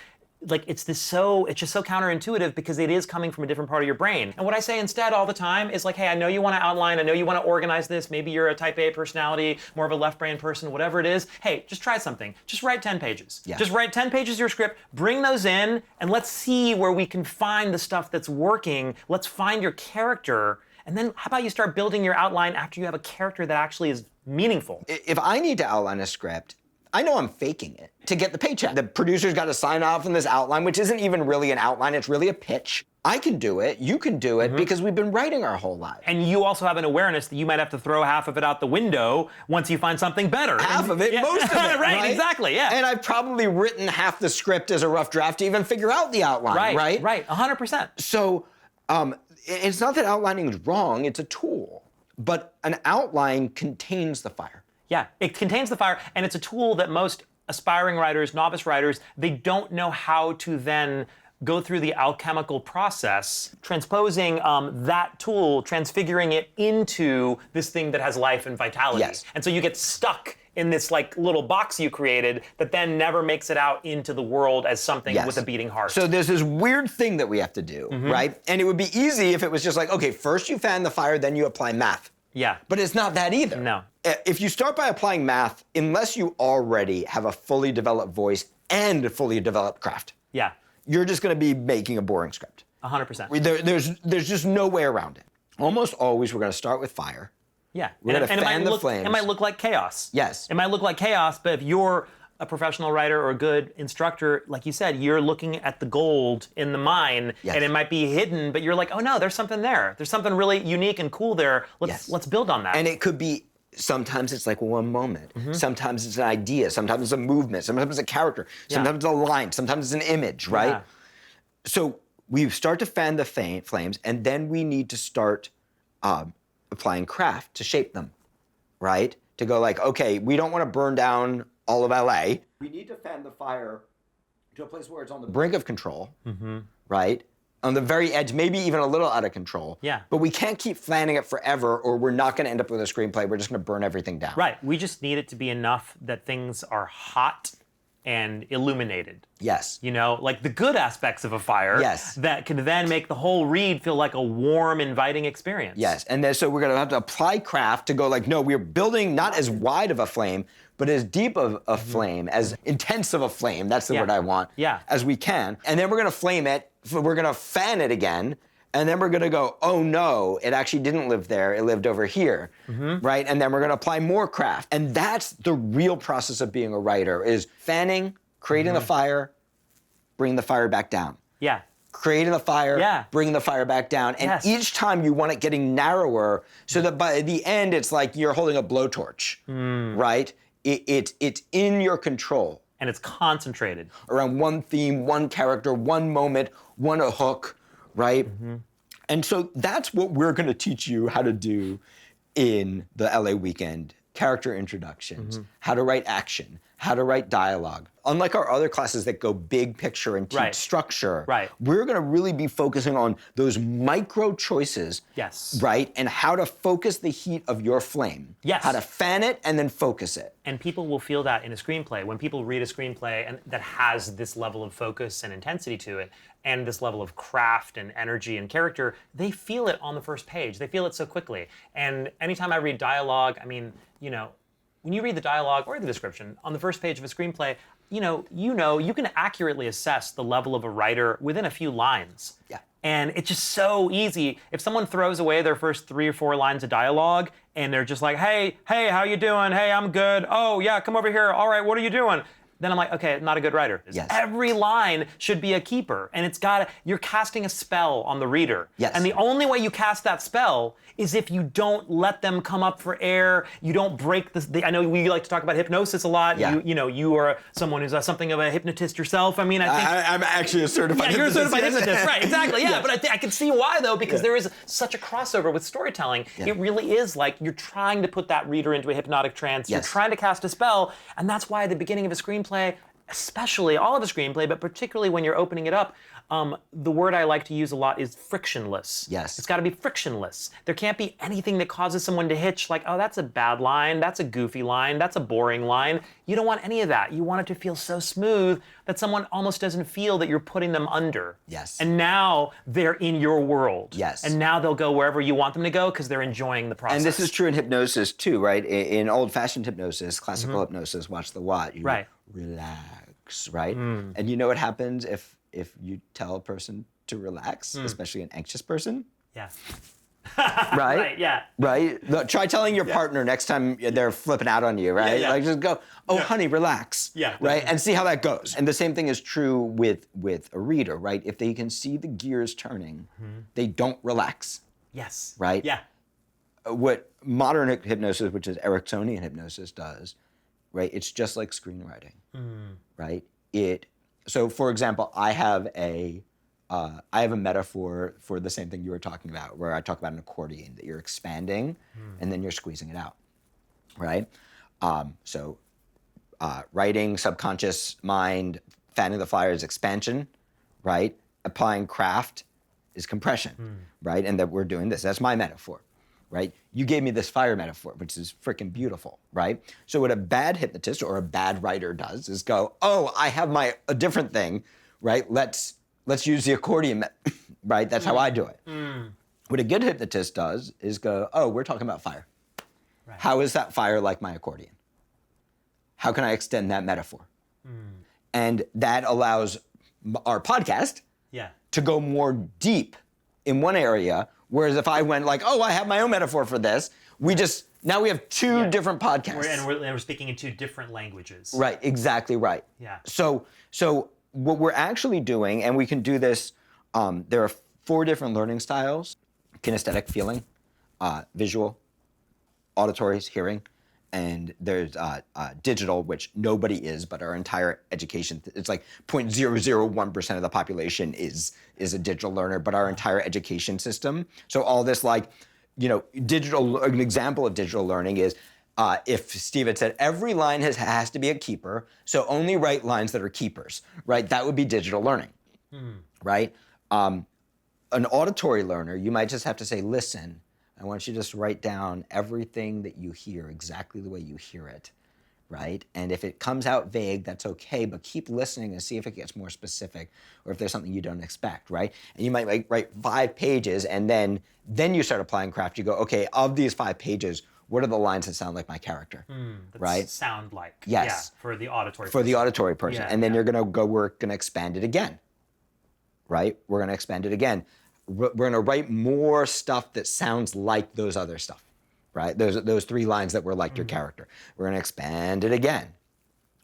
it's just so counterintuitive because it is coming from a different part of your brain. And what I say instead all the time is like, hey, I know you want to outline, I know you want to organize this, maybe you're a type A personality, more of a left brain person, whatever it is. Hey, just try something. Just write 10 pages. Yeah. Just write 10 pages of your script, bring those in, and let's see where we can find the stuff that's working. Let's find your character, and then how about you start building your outline after you have a character that actually is meaningful. If I need to outline a script, I know I'm faking it to get the paycheck. The producer's got to sign off on this outline, which isn't even really an outline, it's really a pitch. I can do it, you can do it, because we've been writing our whole life. And you also have an awareness that you might have to throw half of it out the window once you find something better. Half of it, most of it, right, exactly, yeah. And I've probably written half the script as a rough draft to even figure out the outline, right? Right, 100%. So it's not that outlining is wrong, it's a tool. But an outline contains the fire. Yeah, it contains the fire, and it's a tool that most aspiring writers, novice writers, they don't know how to then go through the alchemical process, transposing that tool, transfiguring it into this thing that has life and vitality. Yes. And so you get stuck in this like little box you created that then never makes it out into the world as something with a beating heart. So there's this weird thing that we have to do, right? And it would be easy if it was just like, okay, first you fan the fire, then you apply math. Yeah. But it's not that either. No. If you start by applying math, unless you already have a fully developed voice and a fully developed craft, Yeah. you're just going to be making a boring script. 100%. There's just no way around it. Almost always we're going to start with fire. Yeah. We're going to fan the flames. It might look like chaos. Yes. It might look like chaos, but if you're a professional writer or a good instructor, like you said, you're looking at the gold in the mine, and it might be hidden, but you're like, oh no, there's something there. There's something really unique and cool there. Let's build on that. And it could be, sometimes it's like one moment. Sometimes it's an idea. Sometimes it's a movement. Sometimes it's a character. Sometimes it's a line. Sometimes it's an image, right? Yeah. So we start to fan the flames, and then we need to start applying craft to shape them, right? To go like, okay, we don't want to burn down all of LA. We need to fan the fire to a place where it's on the brink of control, right? On the very edge, maybe even a little out of control. Yeah. But we can't keep fanning it forever, or we're not going to end up with a screenplay. We're just going to burn everything down. Right. We just need it to be enough that things are hot and illuminated. Yes. You know, like the good aspects of a fire. Yes. That can then make the whole read feel like a warm, inviting experience. Yes. And then so we're going to have to apply craft to go like, no, we're building not as wide of a flame, but as deep of a flame, as intense of a flame, that's the word I want, as we can. And then we're going to flame it, we're going to fan it again, and then we're going to go, oh no, it actually didn't live there, it lived over here, right? And then we're going to apply more craft. And that's the real process of being a writer, is fanning, creating the fire, bringing the fire back down. Yeah. Creating the fire, bringing the fire back down. And each time you want it getting narrower so that by the end it's like you're holding a blowtorch, right? It's in your control. And it's concentrated. Around one theme, one character, one moment, one hook, right? And so that's what we're going to teach you how to do in the LA Weekend. Character introductions, how to write action, how to write dialogue. Unlike our other classes that go big picture and teach structure, we're going to really be focusing on those micro choices, right? And how to focus the heat of your flame. How to fan it and then focus it. And people will feel that in a screenplay. When people read a screenplay and that has this level of focus and intensity to it, and this level of craft and energy and character, they feel it on the first page. They feel it so quickly. And anytime I read dialogue, I mean, you know, when you read the dialogue or the description on the first page of a screenplay, you can accurately assess the level of a writer within a few lines. Yeah. And it's just so easy. If someone throws away their first 3 or 4 lines of dialogue and they're just like, hey, how you doing? Hey, I'm good. Oh, yeah, come over here. All right, what are you doing? Then I'm like, okay, not a good writer. Yes. Every line should be a keeper, and you're casting a spell on the reader. Yes. And the only way you cast that spell is if you don't let them come up for air, you don't break I know we like to talk about hypnosis a lot. Yeah. You are someone who's something of a hypnotist yourself. I mean, I think... I'm actually a certified hypnotist. You're a certified hypnotist, right, exactly, yeah. But I can see why, though, because there is such a crossover with storytelling. It really is like you're trying to put that reader into a hypnotic trance. You're trying to cast a spell, and that's why at the beginning of a screenplay, especially all of a screenplay, but particularly when you're opening it up, the word I like to use a lot is frictionless. Yes. It's got to be frictionless. There can't be anything that causes someone to hitch, like, oh, that's a bad line, that's a goofy line, that's a boring line. You don't want any of that. You want it to feel so smooth that someone almost doesn't feel that you're putting them under. Yes. And now they're in your world. Yes. And now they'll go wherever you want them to go because they're enjoying the process. And this is true in hypnosis too, right? In old-fashioned hypnosis, classical hypnosis, watch the what, you relax, right? And you know what happens if you tell a person to relax, especially an anxious person? Yeah. Right? Right, yeah. Right? Try telling your partner next time they're flipping out on you, right? Yeah. Like just go, oh, honey, relax. Yeah. Right? And see how that goes. And the same thing is true with a reader, right? If they can see the gears turning, they don't relax. Yes. Right? Yeah. What modern hypnosis, which is Ericksonian hypnosis, does, right? It's just like screenwriting, right? So, for example, I have a metaphor for the same thing you were talking about, where I talk about an accordion, that you're expanding and then you're squeezing it out, right? Writing, subconscious mind, fanning the fire is expansion, right? Applying craft is compression, right? And that we're doing this. That's my metaphor, right? You gave me this fire metaphor, which is freaking beautiful, right? So what a bad hypnotist or a bad writer does is go, oh, I have a different thing, right? Let's use the accordion, right? That's how I do it. What a good hypnotist does is go, oh, we're talking about fire. Right. How is that fire like my accordion? How can I extend that metaphor? And that allows our podcast to go more deep in one area, whereas if I went like, oh, I have my own metaphor for this, now we have two different podcasts. We're speaking in two different languages. Right, exactly right. Yeah. So what we're actually doing, and we can do this, there are 4 different learning styles: kinesthetic, feeling, visual, auditory, hearing, and there's digital, which nobody is, but our entire education, it's like 0.001% of the population is a digital learner, but our entire education system. So all this, like, digital, an example of digital learning is, if Steve had said every line has to be a keeper, so only write lines that are keepers, right? That would be digital learning, right? An auditory learner, you might just have to say, listen, I want you to just write down everything that you hear exactly the way you hear it, right? And if it comes out vague, that's okay, but keep listening and see if it gets more specific or if there's something you don't expect, right? And you might write 5 pages and then you start applying craft. You go, okay, of these 5 pages, what are the lines that sound like my character, right? Sound like. Yes. Yeah, for the auditory person. For the auditory person. Yeah, and then we're going to expand it again, right? We're going to expand it again. We're going to write more stuff that sounds like those other stuff, right? Those 3 lines that were like your character. We're going to expand it again,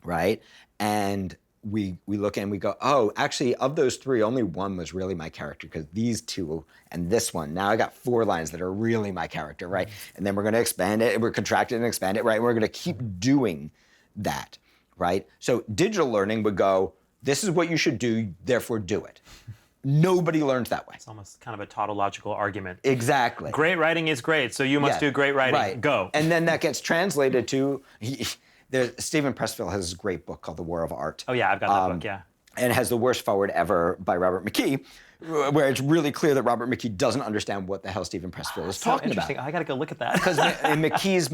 right? And we look and we go, oh, actually, of those 3, only 1 was really my character, because these 2 and this one, now I got 4 lines that are really my character, right? And then we're going to expand it, and we're contract it and expand it, right? And we're going to keep doing that, right? So digital learning would go, this is what you should do, therefore do it. Nobody learns that way. It's almost kind of a tautological argument. Exactly. Great writing is great, so you must do great writing. Right. Go. And then that gets translated to, Steven Pressfield has this great book called The War of Art. Oh yeah, I've got that book, yeah. And it has The Worst Forward Ever by Robert McKee, where it's really clear that Robert McKee doesn't understand what the hell Steven Pressfield is talking about. I gotta go look at that. Because in McKee's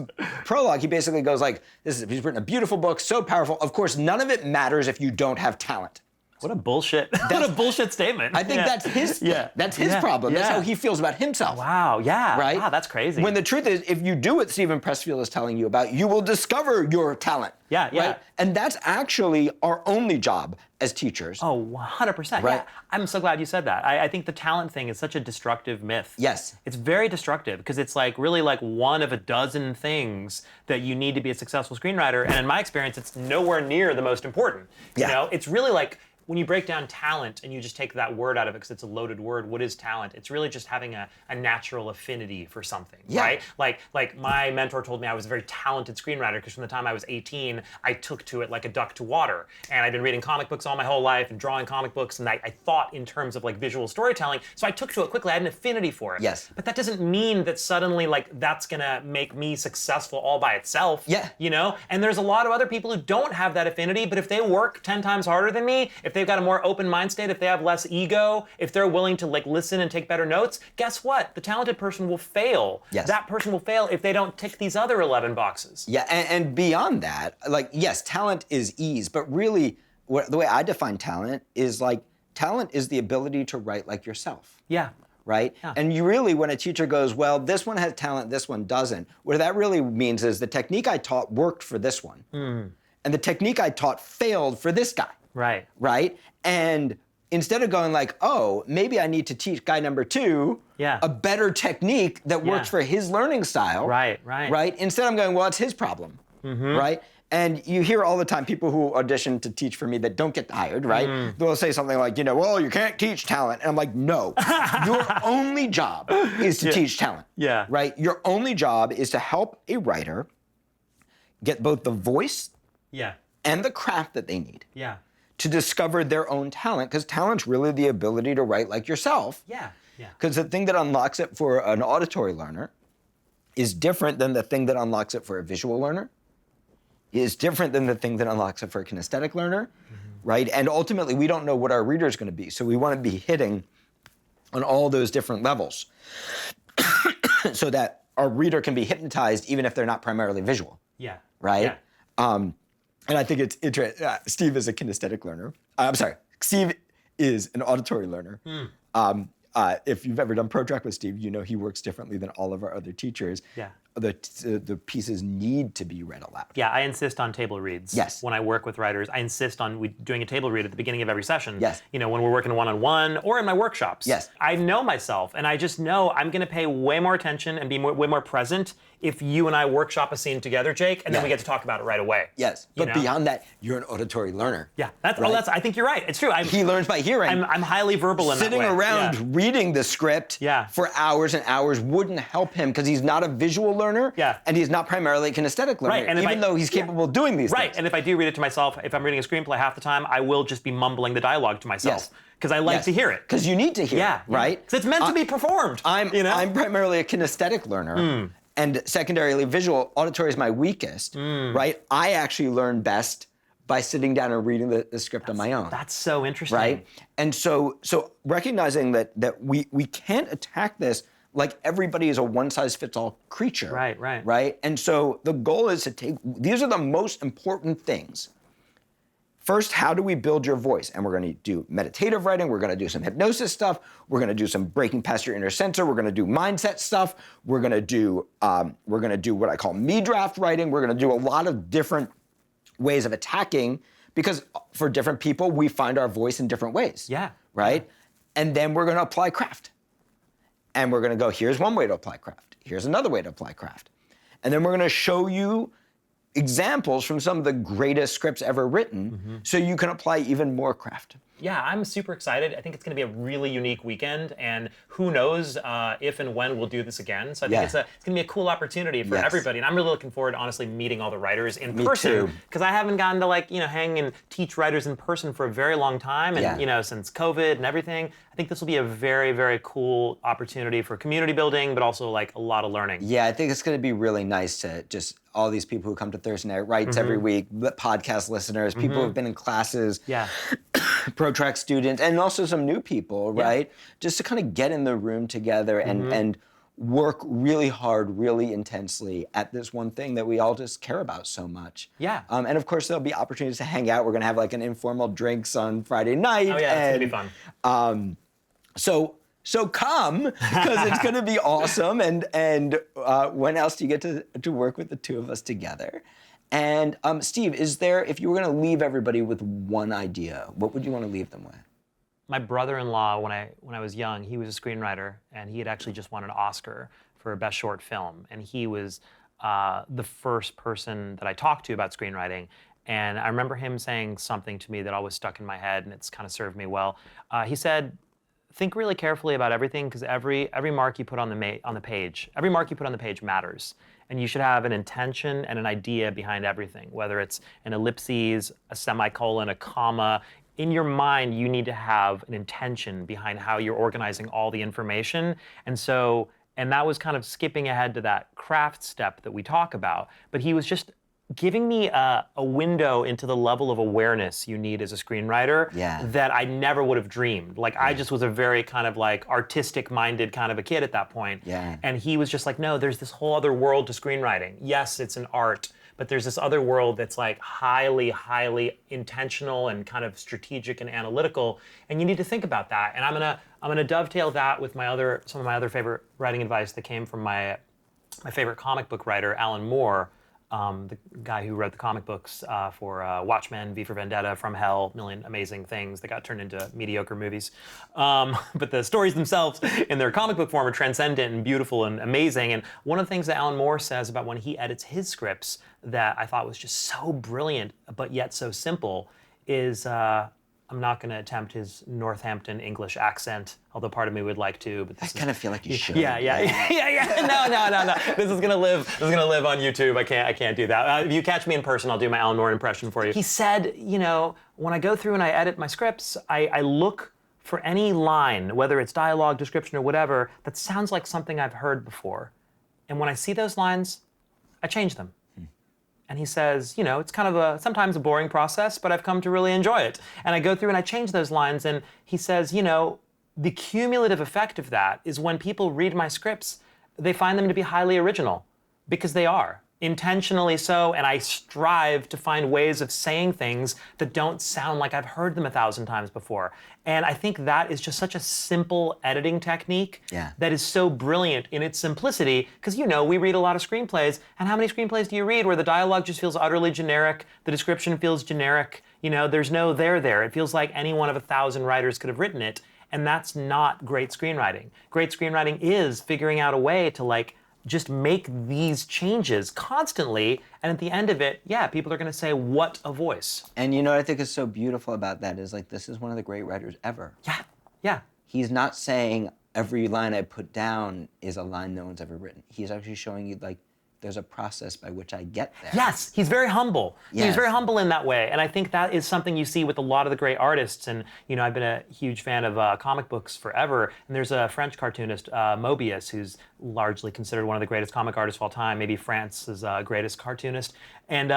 prologue, he basically goes like, he's written a beautiful book, so powerful. Of course, none of it matters if you don't have talent. What a bullshit! What a bullshit statement. I think that's his. That's his problem. That's how he feels about himself. Wow. Yeah. Right. Wow. That's crazy. When the truth is, if you do what Steven Pressfield is telling you about, you will discover your talent. Yeah. Yeah. Right? And that's actually our only job as teachers. Oh, 100%. Right. Yeah. I'm so glad you said that. I think the talent thing is such a destructive myth. Yes. It's very destructive because it's like really like one of a dozen things that you need to be a successful screenwriter. And in my experience, it's nowhere near the most important. You know, it's really like when you break down talent and you just take that word out of it because it's a loaded word, what is talent? It's really just having a natural affinity for something, right? Like my mentor told me I was a very talented screenwriter because from the time I was 18, I took to it like a duck to water. And I'd been reading comic books all my whole life and drawing comic books, and I thought in terms of like visual storytelling, so I took to it quickly. I had an affinity for it. Yes. But that doesn't mean that suddenly like that's gonna make me successful all by itself. Yeah. You know? And there's a lot of other people who don't have that affinity, but if they work 10 times harder than me, if they've got a more open mind state, if they have less ego, if they're willing to like listen and take better notes, guess what? The talented person will fail. Yes. That person will fail if they don't tick these other 11 boxes. Yeah, and beyond that, like, yes, talent is ease, but really, the way I define talent is like, talent is the ability to write like yourself. Yeah. Right? Yeah. And you really, when a teacher goes, well, this one has talent, this one doesn't, what that really means is the technique I taught worked for this one. And the technique I taught failed for this guy. Right. Right? And instead of going like, oh, maybe I need to teach guy number 2 a better technique that works for his learning style. Right. Instead I'm going, well, it's his problem. Right? And you hear all the time people who audition to teach for me that don't get hired, right? They'll say something like, well, you can't teach talent. And I'm like, no, your only job is to teach talent. Yeah. Right? Your only job is to help a writer get both the voice and the craft that they need to discover their own talent, because talent's really the ability to write like yourself. Because the thing that unlocks it for an auditory learner is different than the thing that unlocks it for a visual learner, is different than the thing that unlocks it for a kinesthetic learner, right? And ultimately, we don't know what our reader is going to be, so we want to be hitting on all those different levels so that our reader can be hypnotized even if they're not primarily visual. Right? And I think it's interesting. Steve is a kinesthetic learner. I'm sorry, Steve is an auditory learner. If you've ever done ProTrack with Steve, you know he works differently than all of our other teachers. The pieces need to be read aloud. I insist on table reads. Yes. When I work with writers, I insist on doing a table read at the beginning of every session. Yes. You know, when we're working one-on-one or in my workshops. Yes. I know myself, and I just know I'm going to pay way more attention and be way more present if you and I workshop a scene together, Jake, and then we get to talk about it right away. Yes, but beyond that, you're an auditory learner. I think you're right. It's true. He learns by hearing. I'm highly verbal in that way. Sitting around reading the script for hours and hours wouldn't help him because he's not a visual learner and he's not primarily a kinesthetic learner, and even though he's capable of doing these things. And if I do read it to myself, if I'm reading a screenplay half the time, I will just be mumbling the dialogue to myself. Because I like to hear it. Because you need to hear it, right? Because it's meant to be performed. I'm primarily a kinesthetic learner. And secondarily, visual, auditory is my weakest, right? I actually learn best by sitting down and reading the script on my own. That's so interesting. Right? And so recognizing that we can't attack this like everybody is a one-size-fits-all creature. Right? And so the goal is to these are the most important things. First, how do we build your voice? And we're going to do meditative writing. We're going to do some hypnosis stuff. We're going to do some breaking past your inner censor. We're going to do mindset stuff. We're going to do what I call me draft writing. We're going to do a lot of different ways of attacking because for different people, we find our voice in different ways. Right? And then we're going to apply craft. And we're going to go, here's one way to apply craft. Here's another way to apply craft. And then we're going to show you examples from some of the greatest scripts ever written so you can apply even more craft. I'm super excited. I think it's going to be a really unique weekend, and who knows if and when we'll do this again. So I think it's going to be a cool opportunity for everybody, and I'm really looking forward to honestly meeting all the writers in person. Because I haven't gotten to hang and teach writers in person for a very long time, and since COVID and everything. I think this will be a very, very cool opportunity for community building, but also a lot of learning. Yeah, I think it's going to be really nice to just all these people who come to Thursday Night Writes every week, podcast listeners, people who have been in classes, ProTrack students, and also some new people, right? Just to kind of get in the room together and work really hard, really intensely at this one thing that we all just care about so much. And of course, there'll be opportunities to hang out. We're going to have an informal drinks on Friday night. It's going to be fun. So come, because it's going to be awesome. And when else do you get to work with the two of us together? And Steve, if you were going to leave everybody with one idea, what would you want to leave them with? My brother-in-law, when I was young, he was a screenwriter, and he had actually just won an Oscar for Best Short Film. And he was the first person that I talked to about screenwriting. And I remember him saying something to me that always stuck in my head, and it's kind of served me well. He said, think really carefully about everything, because every mark you put on the page, every mark you put on the page matters. And you should have an intention and an idea behind everything, whether it's an ellipses, a semicolon, a comma. In your mind, you need to have an intention behind how you're organizing all the information. And that was kind of skipping ahead to that craft step that we talk about. But he was just giving me a window into the level of awareness you need as a screenwriter that I never would have dreamed. Like, I just was a very kind of like artistic-minded kind of a kid at that point. And he was just like, no, there's this whole other world to screenwriting. Yes, it's an art, but there's this other world that's like highly, highly intentional and kind of strategic and analytical, and you need to think about that. And I'm gonna dovetail that with some of my other favorite writing advice that came from my favorite comic book writer, Alan Moore, the guy who wrote the comic books for Watchmen, V for Vendetta, From Hell, million amazing things that got turned into mediocre movies. But the stories themselves in their comic book form are transcendent and beautiful and amazing. And one of the things that Alan Moore says about when he edits his scripts that I thought was just so brilliant, but yet so simple, is I'm not going to attempt his Northampton English accent, although part of me would like to. But I kind of feel like you should. Yeah. No. This is gonna live on YouTube. I can't do that. If you catch me in person, I'll do my Alan Moore impression for you. He said, when I go through and I edit my scripts, I look for any line, whether it's dialogue, description, or whatever, that sounds like something I've heard before. And when I see those lines, I change them. And he says, it's kind of sometimes a boring process, but I've come to really enjoy it. And I go through and I change those lines, and he says, the cumulative effect of that is when people read my scripts, they find them to be highly original, because they are. Intentionally so, and I strive to find ways of saying things that don't sound like I've heard them 1,000 times before. And I think that is just such a simple editing technique that is so brilliant in its simplicity, because we read a lot of screenplays, and how many screenplays do you read where the dialogue just feels utterly generic, the description feels generic, there's no there. It feels like any one of 1,000 writers could have written it, and that's not great screenwriting. Great screenwriting is figuring out a way to just make these changes constantly, and at the end of it, people are going to say, what a voice. And what I think is so beautiful about that is this is one of the great writers ever. Yeah. He's not saying every line I put down is a line no one's ever written. He's actually showing you there's a process by which I get there. Yes, he's very humble. Yes. He's very humble in that way, and I think that is something you see with a lot of the great artists. And I've been a huge fan of comic books forever. And there's a French cartoonist, Mobius, who's largely considered one of the greatest comic artists of all time, maybe France's greatest cartoonist. And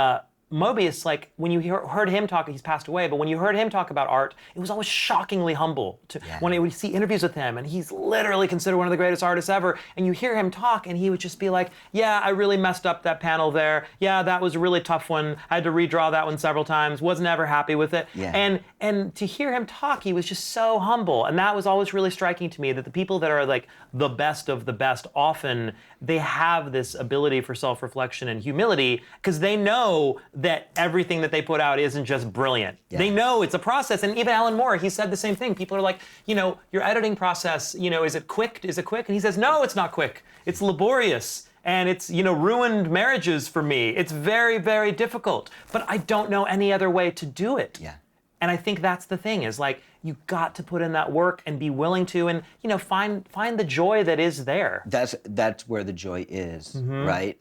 Mobius, when you heard him talk, he's passed away, but when you heard him talk about art, it was always shockingly humble. When we see interviews with him, and he's literally considered one of the greatest artists ever, and you hear him talk, and he would just be like, I really messed up that panel there. That was a really tough one. I had to redraw that one several times. Wasn't ever happy with it. And to hear him talk, he was just so humble. And that was always really striking to me, that the people that are the best of the best, often they have this ability for self-reflection and humility, because they know that everything that they put out isn't just brilliant. They know it's a process. And even Alan Moore, he said the same thing. People are like, your editing process, is it quick? Is it quick? And he says, no, it's not quick. It's laborious. And it's, ruined marriages for me. It's very, very difficult. But I don't know any other way to do it. And I think that's the thing, is you got to put in that work and be willing to, and find the joy that is there. That's where the joy is, right?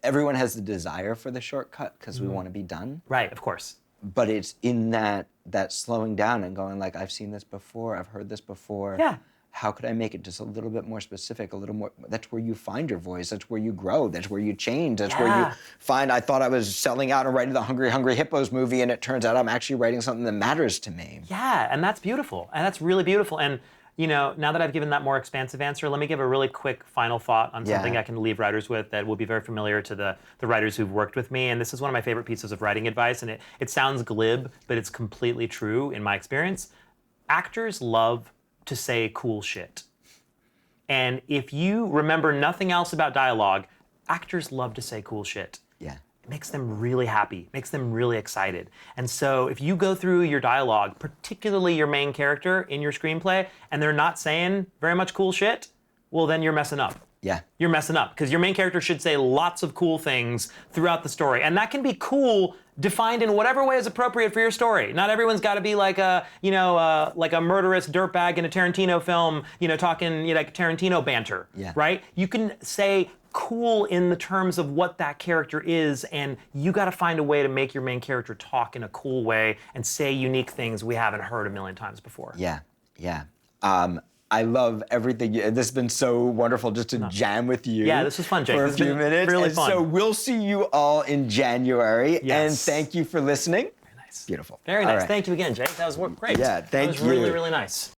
Everyone has the desire for the shortcut because we want to be done. Right, of course. But it's in that slowing down and going I've seen this before, I've heard this before. How could I make it just a little bit more specific, a little more? That's where you find your voice. That's where you grow. That's where you change. That's where you find, I thought I was selling out and writing the Hungry Hungry Hippos movie, and it turns out I'm actually writing something that matters to me. Yeah, and that's beautiful. And that's really beautiful. And, now that I've given that more expansive answer, let me give a really quick final thought on something I can leave writers with that will be very familiar to the writers who've worked with me. And this is one of my favorite pieces of writing advice. And it sounds glib, but it's completely true in my experience. Actors love to say cool shit. And if you remember nothing else about dialogue, actors love to say cool shit. It makes them really happy, makes them really excited. And so if you go through your dialogue, particularly your main character in your screenplay, and they're not saying very much cool shit, well, then you're messing up. Yeah. You're messing up, because your main character should say lots of cool things throughout the story. And that can be cool defined in whatever way is appropriate for your story. Not everyone's got to be like a, like a murderous dirtbag in a Tarantino film, talking like Tarantino banter, right? You can say cool in the terms of what that character is, and you got to find a way to make your main character talk in a cool way and say unique things we haven't heard a million times before. Yeah, yeah. I love everything. This has been so wonderful just to jam with you. Yeah, this was fun, Jake. For a few minutes. Really fun. So we'll see you all in January. Yes. And thank you for listening. Very nice. Beautiful. Very nice. All right. Thank you again, Jake. That was great. Yeah, thank you. That was really, really nice.